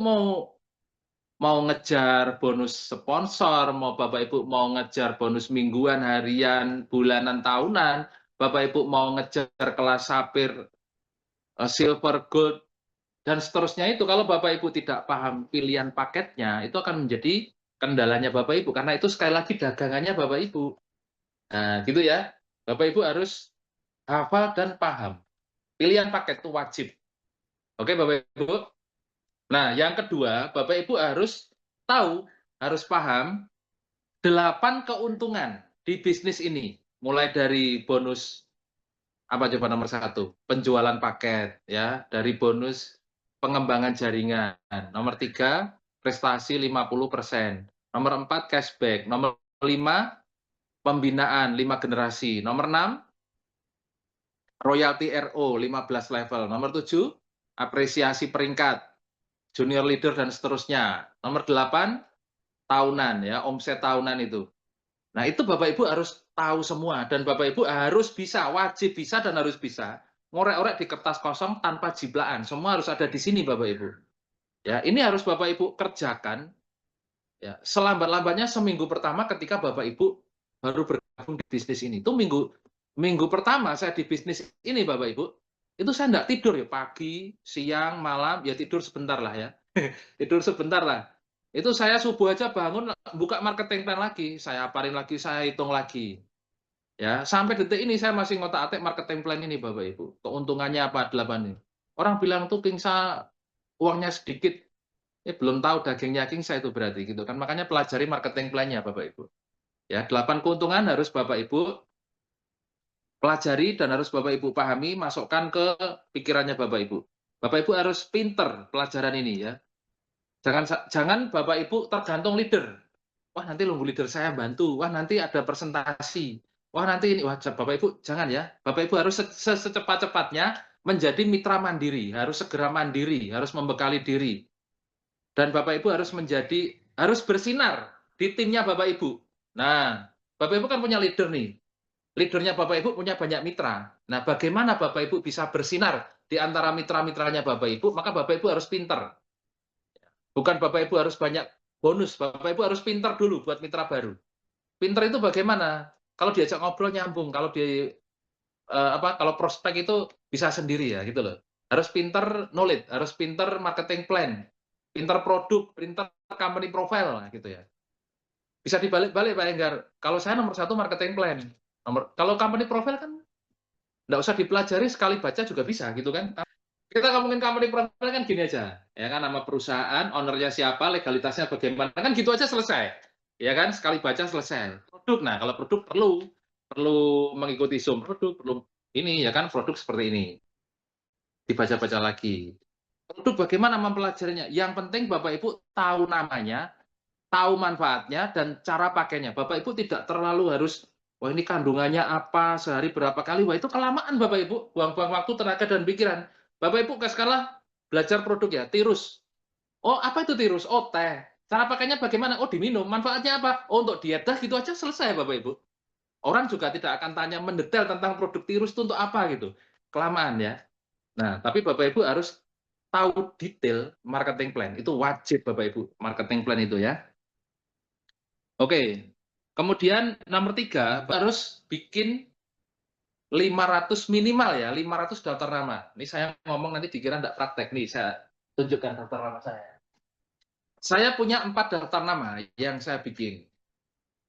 mau ngejar bonus sponsor, mau Bapak Ibu mau ngejar bonus mingguan, harian, bulanan, tahunan, Bapak Ibu mau ngejar kelas sapir, silver, gold, dan seterusnya itu, kalau Bapak Ibu tidak paham pilihan paketnya, itu akan menjadi kendalanya Bapak Ibu, karena itu sekali lagi dagangannya Bapak Ibu. Nah, gitu ya. Bapak Ibu harus hafal dan paham. Pilihan paket itu wajib. Oke, Bapak Ibu? Nah, yang kedua, Bapak Ibu harus tahu, harus paham 8 keuntungan di bisnis ini. Mulai dari bonus apa coba nomor 1? Penjualan paket ya, dari bonus pengembangan jaringan. Nomor 3, prestasi 50%. Nomor 4, cashback. Nomor 5, pembinaan 5 generasi. Nomor 6, royalti RO 15 level. Nomor 7, apresiasi peringkat, junior leader dan seterusnya. Nomor 8, tahunan ya, omset tahunan itu. Nah, itu Bapak Ibu harus tahu semua dan Bapak Ibu harus bisa, wajib bisa dan harus bisa ngorek-orek di kertas kosong tanpa jiblaan. Semua harus ada di sini Bapak Ibu. Ya, ini harus Bapak Ibu kerjakan ya, selambat-lambatnya seminggu pertama ketika Bapak Ibu baru bergabung di bisnis ini. Itu minggu pertama saya di bisnis ini Bapak Ibu, itu saya enggak tidur ya, pagi, siang, malam, ya tidur sebentar lah ya. Tidur sebentar lah. Itu saya subuh aja bangun buka marketing plan lagi, saya hafalin lagi, saya hitung lagi. Ya, sampai detik ini saya masih ngotak-atik marketing plan ini Bapak Ibu. Keuntungannya apa 8 ini. Orang bilang tuh Kingsa uangnya sedikit, belum tahu dagingnya Kingsa itu berarti gitu kan. Makanya pelajari marketing plan-nya Bapak Ibu. Ya, 8 keuntungan harus Bapak Ibu pelajari dan harus Bapak Ibu pahami, masukkan ke pikirannya Bapak Ibu. Bapak Ibu harus pinter pelajaran ini ya. Jangan Bapak Ibu tergantung leader. Wah, nanti nunggu leader saya bantu. Wah, nanti ada presentasi. Wah, nanti ini. Wah, Bapak Ibu jangan ya. Bapak Ibu harus secepat-cepatnya menjadi mitra mandiri, harus segera mandiri, harus membekali diri. Dan Bapak Ibu harus bersinar di timnya Bapak Ibu. Nah, Bapak Ibu kan punya leader nih. Leadernya Bapak Ibu punya banyak mitra. Nah, bagaimana Bapak Ibu bisa bersinar di antara mitra-mitranya Bapak Ibu? Maka Bapak Ibu harus pinter. Bukan Bapak Ibu harus banyak bonus, Bapak Ibu harus pinter dulu buat mitra baru. Pinter itu bagaimana? Kalau diajak ngobrol nyambung, kalau kalau prospek itu bisa sendiri ya gitu loh. Harus pinter knowledge, harus pinter marketing plan, pinter produk, pinter company profile gitu ya. Bisa dibalik-balik Pak Enggar. Kalau saya nomor 1 marketing plan. Kalau company profile kan nggak usah dipelajari, sekali baca juga bisa gitu kan. Kita ngomongin company profile kan gini aja, ya kan, nama perusahaan, ownernya siapa, legalitasnya bagaimana, kan gitu aja selesai. Ya kan, sekali baca selesai. Produk, nah kalau produk perlu mengikuti Zoom produk, perlu ini ya kan, produk seperti ini. Dibaca-baca lagi. Produk bagaimana mempelajarinya? Yang penting Bapak Ibu tahu namanya, tahu manfaatnya dan cara pakainya. Bapak Ibu tidak terlalu harus, wah ini kandungannya apa, sehari berapa kali, wah itu kelamaan Bapak Ibu, buang-buang waktu, tenaga dan pikiran. Bapak Ibu sekarang belajar produk ya, tirus. Oh, apa itu tirus? Oh, teh. Cara pakainya bagaimana? Oh, diminum. Manfaatnya apa? Oh, untuk diet dah gitu aja selesai Bapak Ibu. Orang juga tidak akan tanya mendetail tentang produk tirus itu untuk apa gitu. Kelamaan ya. Nah, tapi Bapak Ibu harus tahu detail marketing plan. Itu wajib Bapak Ibu, marketing plan itu ya. Oke. Kemudian nomor 3, harus bikin 500 minimal ya, 500 daftar nama. Ini saya ngomong nanti dikira enggak praktek nih, saya tunjukkan daftar nama saya. Saya punya 4 daftar nama yang saya bikin.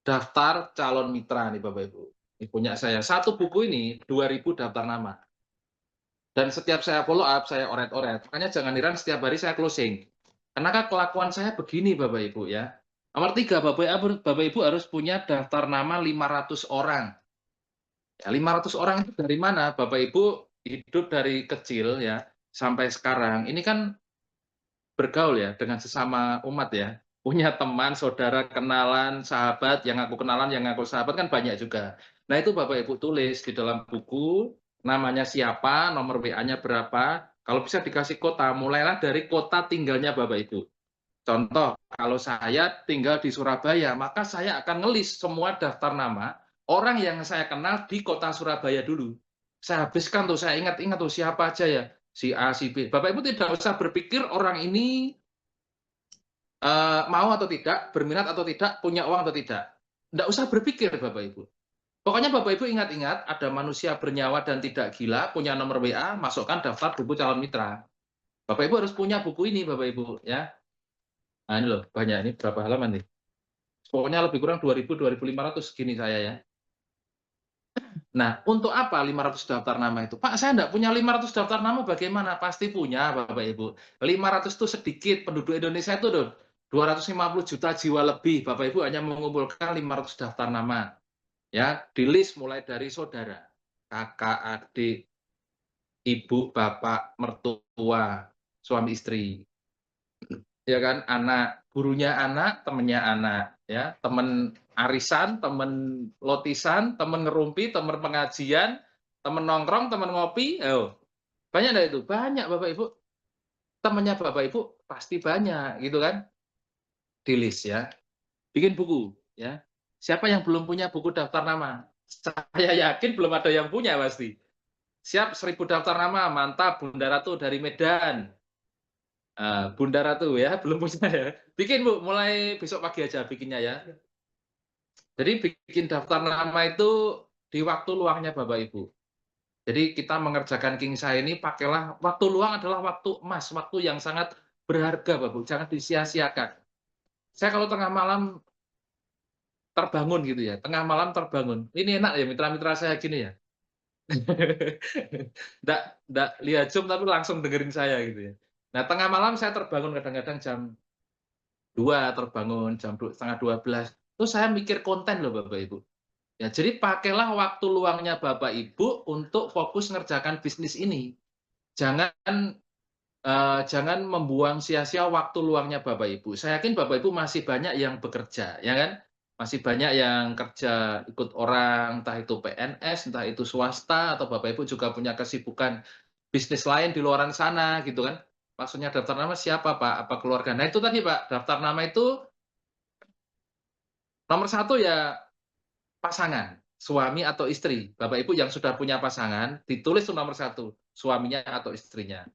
Daftar calon mitra nih Bapak Ibu. Ini punya saya. Satu buku ini 2.000 daftar nama. Dan setiap saya follow up, saya oret-oret. Makanya jangan heran setiap hari saya closing. Karena kelakuan saya begini Bapak Ibu ya. Nomor 3, Bapak Ibu harus punya daftar nama 500 orang. Ya, 500 orang itu dari mana? Bapak Ibu hidup dari kecil ya sampai sekarang. Ini kan bergaul ya dengan sesama umat ya. Punya teman, saudara, kenalan, sahabat, yang aku kenalan, yang aku sahabat kan banyak juga. Nah itu Bapak Ibu tulis di dalam buku, namanya siapa, nomor WA-nya berapa, kalau bisa dikasih kota, mulailah dari kota tinggalnya Bapak Ibu. Contoh, kalau saya tinggal di Surabaya, maka saya akan ngelis semua daftar nama orang yang saya kenal di kota Surabaya dulu. Saya habiskan tuh, saya ingat-ingat tuh siapa aja ya, si A, si B. Bapak Ibu tidak usah berpikir orang ini mau atau tidak, berminat atau tidak, punya uang atau tidak. Tidak usah berpikir Bapak Ibu. Pokoknya Bapak Ibu ingat-ingat, ada manusia bernyawa dan tidak gila, punya nomor WA, masukkan daftar buku calon mitra. Bapak Ibu harus punya buku ini Bapak Ibu ya. Nah ini loh, banyak ini berapa halaman nih. Pokoknya lebih kurang 2.000, 2.500 gini saya ya. Nah, untuk apa 500 daftar nama itu? Pak, saya enggak punya 500 daftar nama, bagaimana? Pasti punya, Bapak Ibu. 500 itu sedikit, penduduk Indonesia itu 250 juta jiwa lebih. Bapak Ibu hanya mengumpulkan 500 daftar nama. Ya, di list mulai dari saudara, kakak, adik, ibu, bapak, mertua, suami istri. Ya kan, anak, gurunya anak, temennya anak, ya, temen arisan, temen lotisan, temen ngerumpi, temen pengajian, temen nongkrong, temen ngopi, banyak nggak itu? Banyak Bapak Ibu, temennya Bapak Ibu pasti banyak gitu kan, di list ya. Bikin buku ya. Siapa yang belum punya buku daftar nama? Saya yakin belum ada yang punya pasti. Siap 1000 daftar nama, mantap Bunda Ratu dari Medan. Bunda Ratu ya, belum punya ya. Bikin Bu, mulai besok pagi aja bikinnya ya. Jadi bikin daftar nama itu di waktu luangnya Bapak Ibu. Jadi kita mengerjakan King Saya ini pakailah waktu luang adalah waktu emas, waktu yang sangat berharga Bapak Ibu, jangan disia-siakan. Saya kalau tengah malam terbangun gitu ya, tengah malam terbangun, ini enak ya mitra-mitra saya gini ya. Nggak lihat Zoom tapi langsung dengerin saya gitu ya. Nah, tengah malam saya terbangun kadang-kadang jam 2 terbangun, setengah 12. Terus saya mikir konten loh Bapak Ibu. Ya, jadi pakailah waktu luangnya Bapak Ibu untuk fokus ngerjakan bisnis ini. Jangan jangan membuang sia-sia waktu luangnya Bapak Ibu. Saya yakin Bapak Ibu masih banyak yang bekerja, ya kan? Masih banyak yang kerja ikut orang, entah itu PNS, entah itu swasta, atau Bapak Ibu juga punya kesibukan bisnis lain di luaran sana, gitu kan? Maksudnya daftar nama siapa, Pak? Apa keluarga? Nah, itu tadi, Pak, daftar nama itu nomor satu ya pasangan, suami atau istri. Bapak Ibu yang sudah punya pasangan, ditulis tuh nomor satu, suaminya atau istrinya.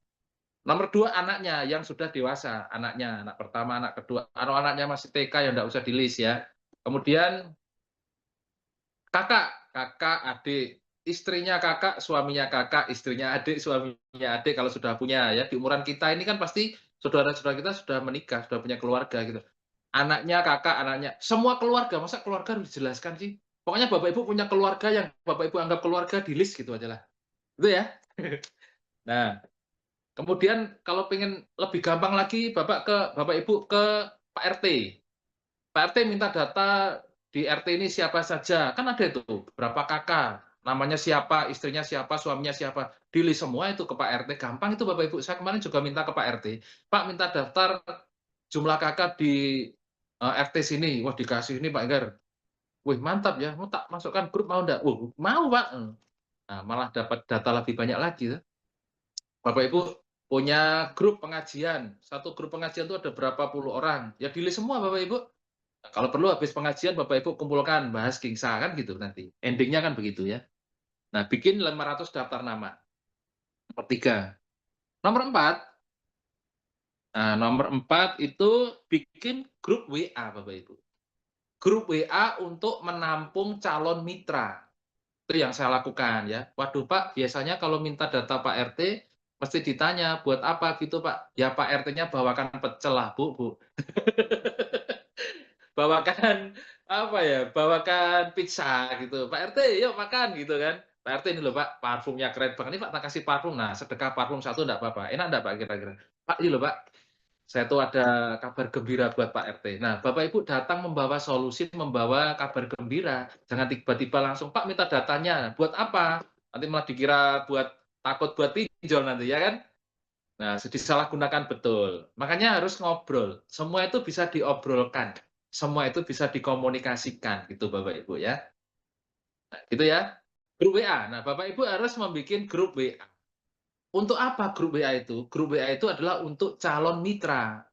Nomor 2 anaknya yang sudah dewasa, anaknya, anak pertama, anak kedua. Kalau anaknya masih TK ya enggak usah di-list ya. Kemudian kakak, kakak, adik, istrinya kakak, suaminya kakak, istrinya adik, suaminya adik kalau sudah punya ya. Di umuran kita ini kan pasti saudara-saudara kita sudah menikah, sudah punya keluarga gitu. Anaknya kakak, anaknya, semua keluarga, masa keluarga harus dijelaskan sih? Pokoknya Bapak Ibu punya keluarga yang Bapak Ibu anggap keluarga, di-list gitu aja lah. Itu ya. Nah, kemudian kalau pengen lebih gampang lagi, Bapak Ibu ke Pak RT. Pak RT minta data di RT ini siapa saja, kan ada itu, berapa kakak, namanya siapa, istrinya siapa, suaminya siapa, di-list semua itu ke Pak RT, gampang itu Bapak Ibu. Saya kemarin juga minta ke Pak RT, "Pak, minta daftar jumlah kakak di, RT sini." Wah, dikasih ini Pak Enggar. Wih, mantap ya, mau tak masukkan grup mau ndak? Mau Pak. Nah, malah dapat data lebih banyak lagi tuh. Bapak Ibu punya grup pengajian, satu grup pengajian itu ada berapa puluh orang, ya di-list semua Bapak Ibu. Nah, kalau perlu habis pengajian Bapak Ibu kumpulkan, bahas Kingsa, kan gitu nanti. Ending-nya kan begitu ya. Nah, bikin 500 daftar nama. Nomor 3. Nomor 4, nomor 4 itu bikin grup WA Bapak Ibu. Grup WA untuk menampung calon mitra. Itu yang saya lakukan ya. "Waduh Pak, biasanya kalau minta data Pak RT, mesti ditanya, buat apa gitu Pak?" "Ya Pak RT-nya bawakan pecel lah Bu." Bawakan, apa ya, bawakan pizza gitu, "Pak RT yuk makan," gitu kan. "Pak RT ini loh Pak, parfumnya keren banget, ini Pak tak kasih parfum." Nah, sedekah parfum satu enggak apa-apa. Enak enggak Pak kira-kira? "Pak ini loh Pak, saya tuh ada kabar gembira buat Pak RT." Nah, Bapak Ibu datang membawa solusi, membawa kabar gembira. Jangan tiba-tiba langsung, "Pak minta datanya." Buat apa? Nanti malah dikira takut buat pinjol nanti, ya kan? Nah, disalahgunakan betul. Makanya harus ngobrol. Semua itu bisa diobrolkan. Semua itu bisa dikomunikasikan, gitu Bapak Ibu ya. Nah, gitu ya. Grup WA. Nah, Bapak Ibu harus membuat grup WA. Untuk apa grup WA itu? Grup WA itu adalah untuk calon mitra.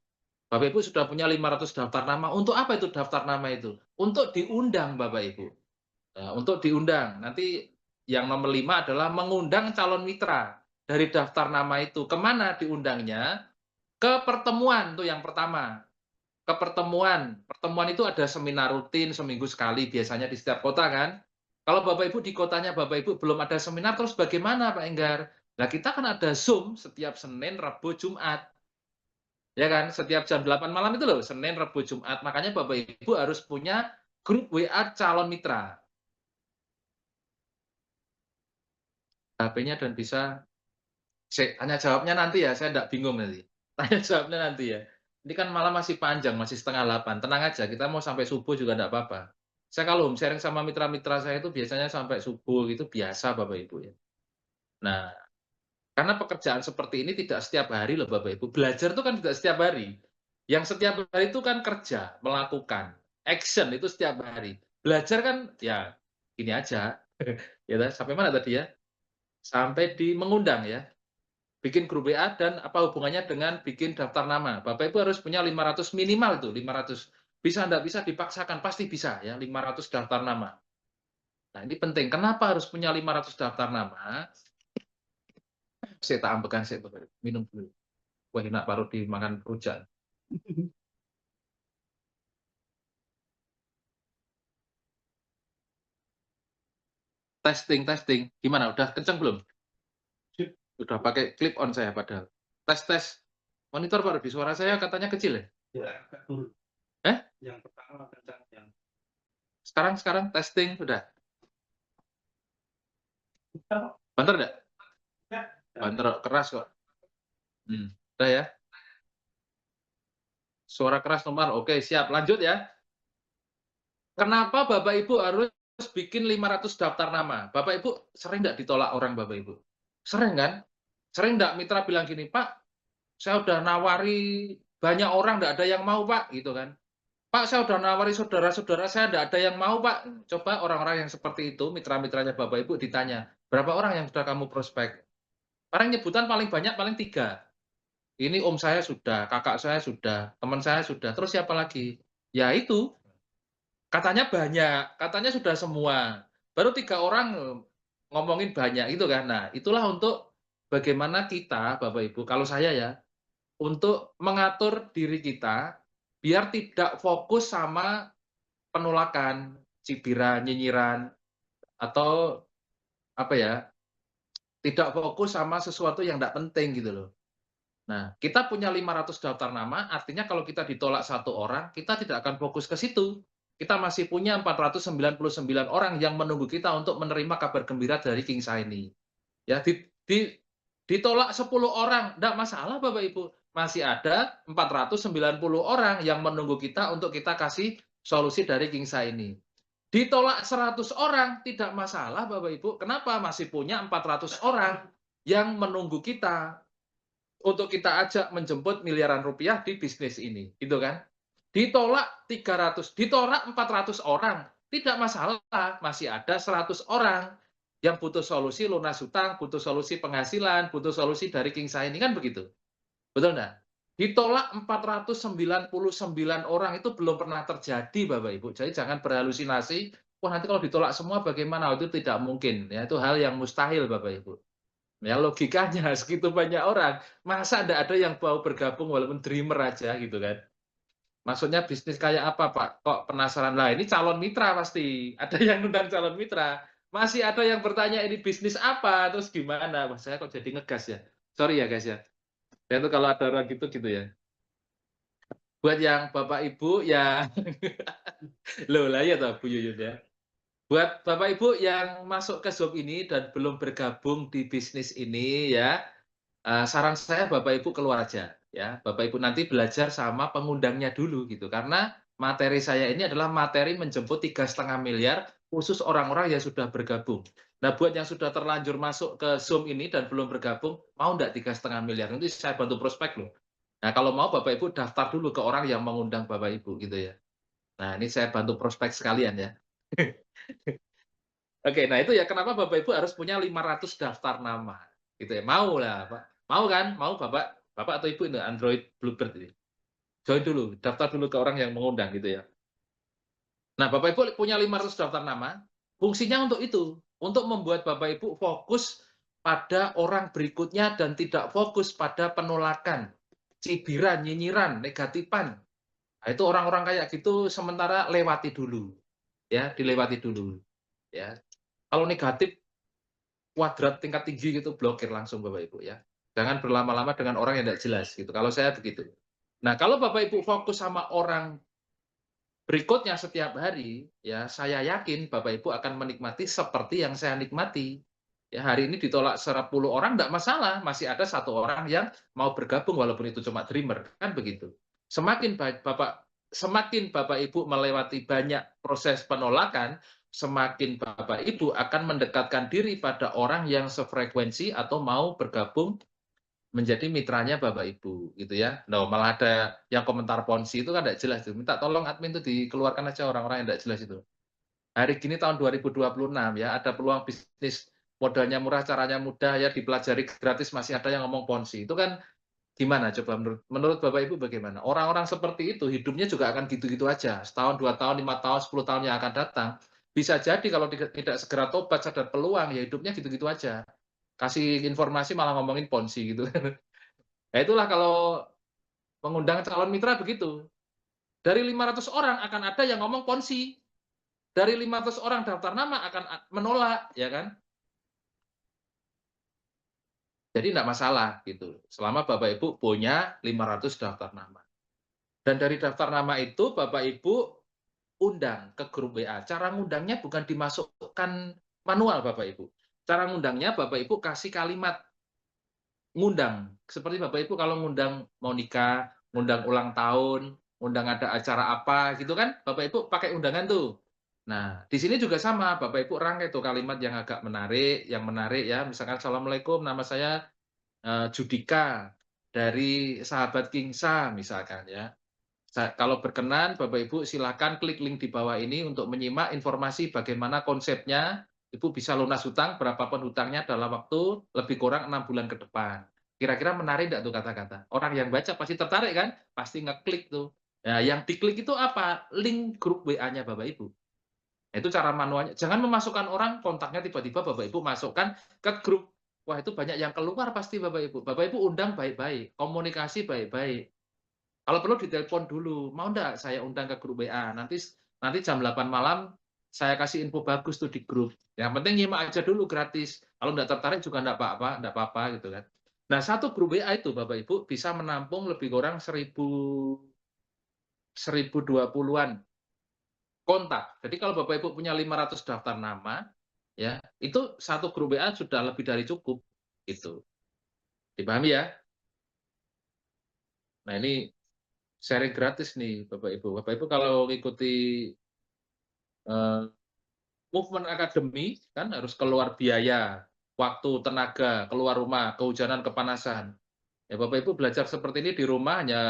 Bapak Ibu sudah punya 500 daftar nama, untuk apa itu daftar nama itu? Untuk diundang Bapak Ibu. Nah, untuk diundang. Nanti yang nomor 5 adalah mengundang calon mitra dari daftar nama itu. Kemana diundangnya? Ke pertemuan tuh yang pertama. Ke pertemuan. Pertemuan itu ada seminar rutin seminggu sekali biasanya di setiap kota kan. Kalau Bapak Ibu di kotanya Bapak Ibu belum ada seminar, terus bagaimana Pak Enggar? Nah, kita kan ada Zoom setiap Senin, Rabu, Jumat. Ya kan, setiap jam 8 malam itu loh, Senin, Rabu, Jumat. Makanya Bapak Ibu harus punya grup WA calon mitra. HP-nya dan bisa tanya jawabnya nanti ya, saya enggak bingung nanti. Tanya jawabnya nanti ya. Ini kan malam masih panjang, masih setengah 8. Tenang aja, kita mau sampai subuh juga enggak apa-apa. Saya kalau home sharing sama mitra-mitra saya itu biasanya sampai subuh itu biasa Bapak Ibu ya. Nah, karena pekerjaan seperti ini tidak setiap hari loh Bapak Ibu. Belajar itu kan tidak setiap hari. Yang setiap hari itu kan kerja, melakukan, action itu setiap hari. Belajar kan ya ini aja. Ya sampai mana tadi ya? sampai di mengundang ya. Bikin grup WA dan apa hubungannya dengan bikin daftar nama. Bapak Ibu harus punya 500 minimal itu, 500. Bisa enggak bisa dipaksakan, pasti bisa ya, 500 daftar nama. Nah, ini penting. Kenapa harus punya 500 daftar nama? Saya tak ambekan, saya minum dulu. Wah, enak baru dimakan rujak. Testing, testing. Gimana? Udah kenceng belum? Udah pakai clip on saya padahal. Tes, tes. Monitor Pak Rudi, suara saya katanya kecil ya? Ya, agak turun. Eh? Yang pertama kencang yang. Sekarang testing sudah. Banter enggak? Ya. Banter keras kok. Udah ya. Suara keras normal. Oke, siap. Lanjut ya. Kenapa Bapak Ibu harus bikin 500 daftar nama? Bapak Ibu sering nggak ditolak orang Bapak Ibu? Sering kan? Sering nggak mitra bilang gini, Pak, saya udah nawari banyak orang nggak ada yang mau Pak, gitu kan. Pak, saya udah nawari saudara-saudara saya nggak ada yang mau Pak. Coba orang-orang yang seperti itu, mitra-mitranya Bapak Ibu ditanya, berapa orang yang sudah kamu prospek? Orang nyebutan paling banyak paling 3. Ini om saya sudah, kakak saya sudah, teman saya sudah, terus siapa lagi? Ya itu, katanya banyak, katanya sudah semua. Baru 3 orang ngomongin banyak itu kan. Nah, itulah untuk bagaimana kita, Bapak Ibu, kalau saya ya, untuk mengatur diri kita biar tidak fokus sama penolakan, cibiran, nyinyiran, atau apa ya, tidak fokus sama sesuatu yang tidak penting gitu loh. Nah, kita punya 500 daftar nama, artinya kalau kita ditolak 1 orang, kita tidak akan fokus ke situ. Kita masih punya 499 orang yang menunggu kita untuk menerima kabar gembira dari King Shiny. Ya, ditolak 10 orang, enggak masalah Bapak Ibu. Masih ada 490 orang yang menunggu kita untuk kita kasih solusi dari King Shiny. Ditolak 100 orang, tidak masalah Bapak Ibu. Kenapa? Masih punya 400 orang yang menunggu kita untuk kita ajak menjemput miliaran rupiah di bisnis ini, gitu kan. Ditolak 300, ditolak 400 orang, tidak masalah, masih ada 100 orang yang butuh solusi lunas hutang, butuh solusi penghasilan, butuh solusi dari King Shiny, kan begitu. Betul enggak? Ditolak 499 orang itu belum pernah terjadi Bapak Ibu. Jadi jangan berhalusinasi, wah nanti kalau ditolak semua bagaimana? Itu tidak mungkin, ya itu hal yang mustahil Bapak Ibu. Ya logikanya segitu banyak orang, masa ndak ada yang mau bergabung walaupun dreamer aja gitu kan. Maksudnya bisnis kayak apa Pak? Kok penasaran? Lah ini calon mitra pasti, ada yang undang calon mitra. Masih ada yang bertanya ini bisnis apa, terus gimana? Wah saya kok jadi ngegas ya. Sorry ya guys ya. Ya itu kalau ada orang gitu gitu ya. Buat yang Bapak Ibu yang loh lah ya toh Bu Yuyun ya. Buat Bapak Ibu yang masuk ke Zoom ini dan belum bergabung di bisnis ini ya, saran saya Bapak Ibu keluar aja ya. Bapak Ibu nanti belajar sama pengundangnya dulu gitu. Karena materi saya ini adalah materi menjemput 3,5 miliar khusus orang-orang yang sudah bergabung. Nah, buat yang sudah terlanjur masuk ke Zoom ini dan belum bergabung, mau enggak 3,5 miliar? Nanti saya bantu prospek loh. Nah, kalau mau Bapak Ibu daftar dulu ke orang yang mengundang Bapak Ibu gitu ya. Nah, ini saya bantu prospek sekalian ya. Oke, nah itu ya kenapa Bapak Ibu harus punya 500 daftar nama, gitu ya. Mau lah, Pak. Mau kan? Mau Bapak Bapak atau Ibu ini Android Bluebird ini? Join dulu, daftar dulu ke orang yang mengundang gitu ya. Nah, Bapak Ibu punya 500 daftar nama, fungsinya untuk itu, untuk membuat Bapak Ibu fokus pada orang berikutnya dan tidak fokus pada penolakan, cibiran, nyinyiran, negatifan. Nah, itu orang-orang kayak gitu sementara lewati dulu, ya, dilewati dulu, ya. Kalau negatif kuadrat tingkat tinggi gitu blokir langsung Bapak Ibu ya. Jangan berlama-lama dengan orang yang tidak jelas gitu. Kalau saya begitu. Nah, kalau Bapak Ibu fokus sama orang berikutnya setiap hari, ya saya yakin Bapak Ibu akan menikmati seperti yang saya nikmati. Ya, hari ini ditolak 10 orang enggak masalah, masih ada 1 orang yang mau bergabung walaupun itu cuma dreamer, kan begitu. Semakin Bapak Ibu melewati banyak proses penolakan, semakin Bapak Ibu akan mendekatkan diri pada orang yang sefrekuensi atau mau bergabung menjadi mitranya Bapak Ibu, gitu ya. Nah, malah ada yang komentar ponzi itu kan tidak jelas tuh, minta tolong admin itu dikeluarkan aja orang-orang yang tidak jelas itu. Hari gini tahun 2026 ya, ada peluang bisnis modalnya murah, caranya mudah, ya dipelajari gratis masih ada yang ngomong ponzi. Itu kan gimana coba menurut Bapak Ibu bagaimana? Orang-orang seperti itu hidupnya juga akan gitu-gitu aja, setahun, 2 tahun, 5 tahun, 10 tahun yang akan datang. Bisa jadi kalau tidak segera tobat, sadar peluang, ya hidupnya gitu-gitu aja. Kasih informasi malah ngomongin ponzi gitu. Nah itulah kalau mengundang calon mitra begitu. Dari 500 orang akan ada yang ngomong ponzi. Dari 500 orang daftar nama akan menolak, ya kan? Jadi enggak masalah gitu, selama Bapak Ibu punya 500 daftar nama. Dan dari daftar nama itu Bapak Ibu undang ke grup WA. Cara ngundangnya bukan dimasukkan manual Bapak Ibu. Cara ngundangnya Bapak Ibu kasih kalimat ngundang. Seperti Bapak Ibu kalau ngundang mau nikah, ngundang ulang tahun, ngundang ada acara apa gitu kan, Bapak Ibu pakai undangan tuh. Nah, di sini juga sama, Bapak Ibu rangkai tuh kalimat yang agak menarik, yang menarik ya, misalkan "Assalamualaikum, nama saya, Judika dari sahabat Kingsa," misalkan ya. Kalau berkenan Bapak Ibu silakan klik link di bawah ini untuk menyimak informasi bagaimana konsepnya, Ibu bisa lunas hutang, berapapun hutangnya dalam waktu lebih kurang 6 bulan ke depan. Kira-kira menarik nggak tuh kata-kata? Orang yang baca pasti tertarik kan? Pasti ngeklik tuh. Nah, yang diklik itu apa? Link grup WA-nya Bapak Ibu. Nah, itu cara manualnya. Jangan memasukkan orang, kontaknya tiba-tiba Bapak Ibu masukkan ke grup. Wah, itu banyak yang keluar pasti Bapak Ibu. Bapak Ibu undang baik-baik, komunikasi baik-baik. Kalau perlu ditelepon dulu, "Mau ndak saya undang ke grup WA? Nanti jam 8 malam saya kasih info bagus tuh di grup. Yang penting nyimak aja dulu gratis. Kalau ndak tertarik juga ndak apa-apa," gitu kan. Nah, satu grup WA itu Bapak Ibu bisa menampung lebih kurang 1.020-an kontak. Jadi kalau Bapak Ibu punya 500 daftar nama, ya, itu satu grup WA sudah lebih dari cukup, gitu. Dipahami ya? Nah, ini sharing gratis nih Bapak Ibu. Bapak Ibu kalau ngikuti, eee movement akademi kan harus keluar biaya, waktu, tenaga, keluar rumah, kehujanan, kepanasan. Ya Bapak Ibu belajar seperti ini di rumah hanya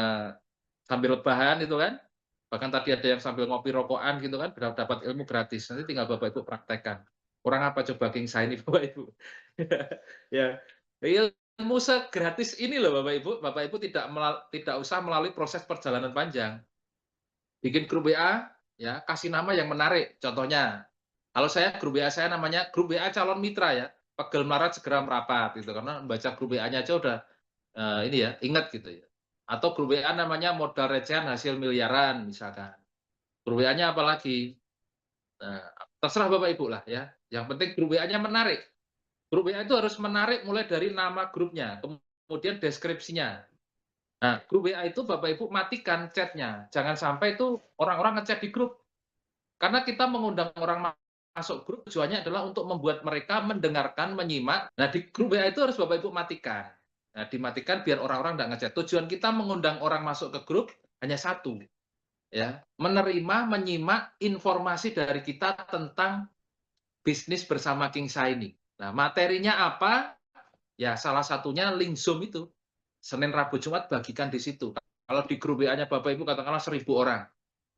sambil rebahan itu kan, bahkan tadi ada yang sambil ngopi rokokan gitu kan, dapat ilmu gratis. Nanti tinggal Bapak Ibu praktekkan. Kurang apa coba King Sa ini Bapak Ibu. Ya, ilmu segratis ini loh Bapak Ibu tidak usah melalui proses perjalanan panjang. Bikin grup WA, ya, kasih nama yang menarik. Contohnya, kalau saya grup WA saya namanya grup WA calon mitra ya, pegel melarat segera merapat gitu, karena baca grup WA-nya aja udah, ini ya, ingat gitu ya. Atau grup WA namanya modal recehan hasil miliaran misalkan. Grup WA-nya apalagi, terserah Bapak Ibu lah ya, yang penting grup WA-nya menarik. Grup WA itu harus menarik mulai dari nama grupnya, kemudian deskripsinya. Nah, grup WA itu Bapak Ibu matikan chat-nya, jangan sampai itu orang-orang nge-chat di grup. Karena kita mengundang orang masuk grup tujuannya adalah untuk membuat mereka mendengarkan, menyimak. Nah, di grup WA itu harus Bapak Ibu matikan. Nah, dimatikan biar orang-orang nggak nge-chat. Tujuan kita mengundang orang masuk ke grup hanya satu, ya, menerima, menyimak informasi dari kita tentang bisnis bersama King Sa ini. Nah, materinya apa? Ya, salah satunya link Zoom itu. Senin, Rabu, Jumat bagikan di situ. Kalau di grup WA-nya Bapak Ibu katakanlah 1.000 orang.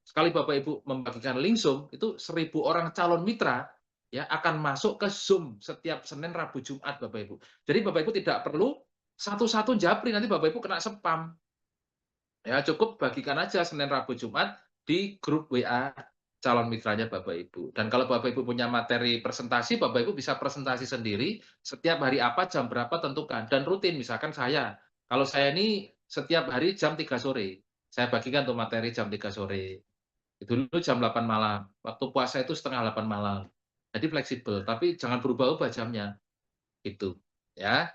Sekali Bapak Ibu membagikan link Zoom, itu 1.000 orang calon mitra ya akan masuk ke Zoom setiap Senin, Rabu, Jumat Bapak Ibu. Jadi Bapak Ibu tidak perlu satu-satu japri, nanti Bapak Ibu kena spam. Ya cukup bagikan aja Senin, Rabu, Jumat di grup WA calon mitranya Bapak Ibu. Dan kalau Bapak Ibu punya materi presentasi, Bapak Ibu bisa presentasi sendiri setiap hari apa, jam berapa tentukan dan rutin. Misalkan kalau saya ini setiap hari jam 3 sore, saya bagikan tuh materi jam 3 sore. Dulu jam 8 malam, waktu puasa itu setengah 8 malam. Jadi fleksibel, tapi jangan berubah-ubah jamnya, gitu, ya.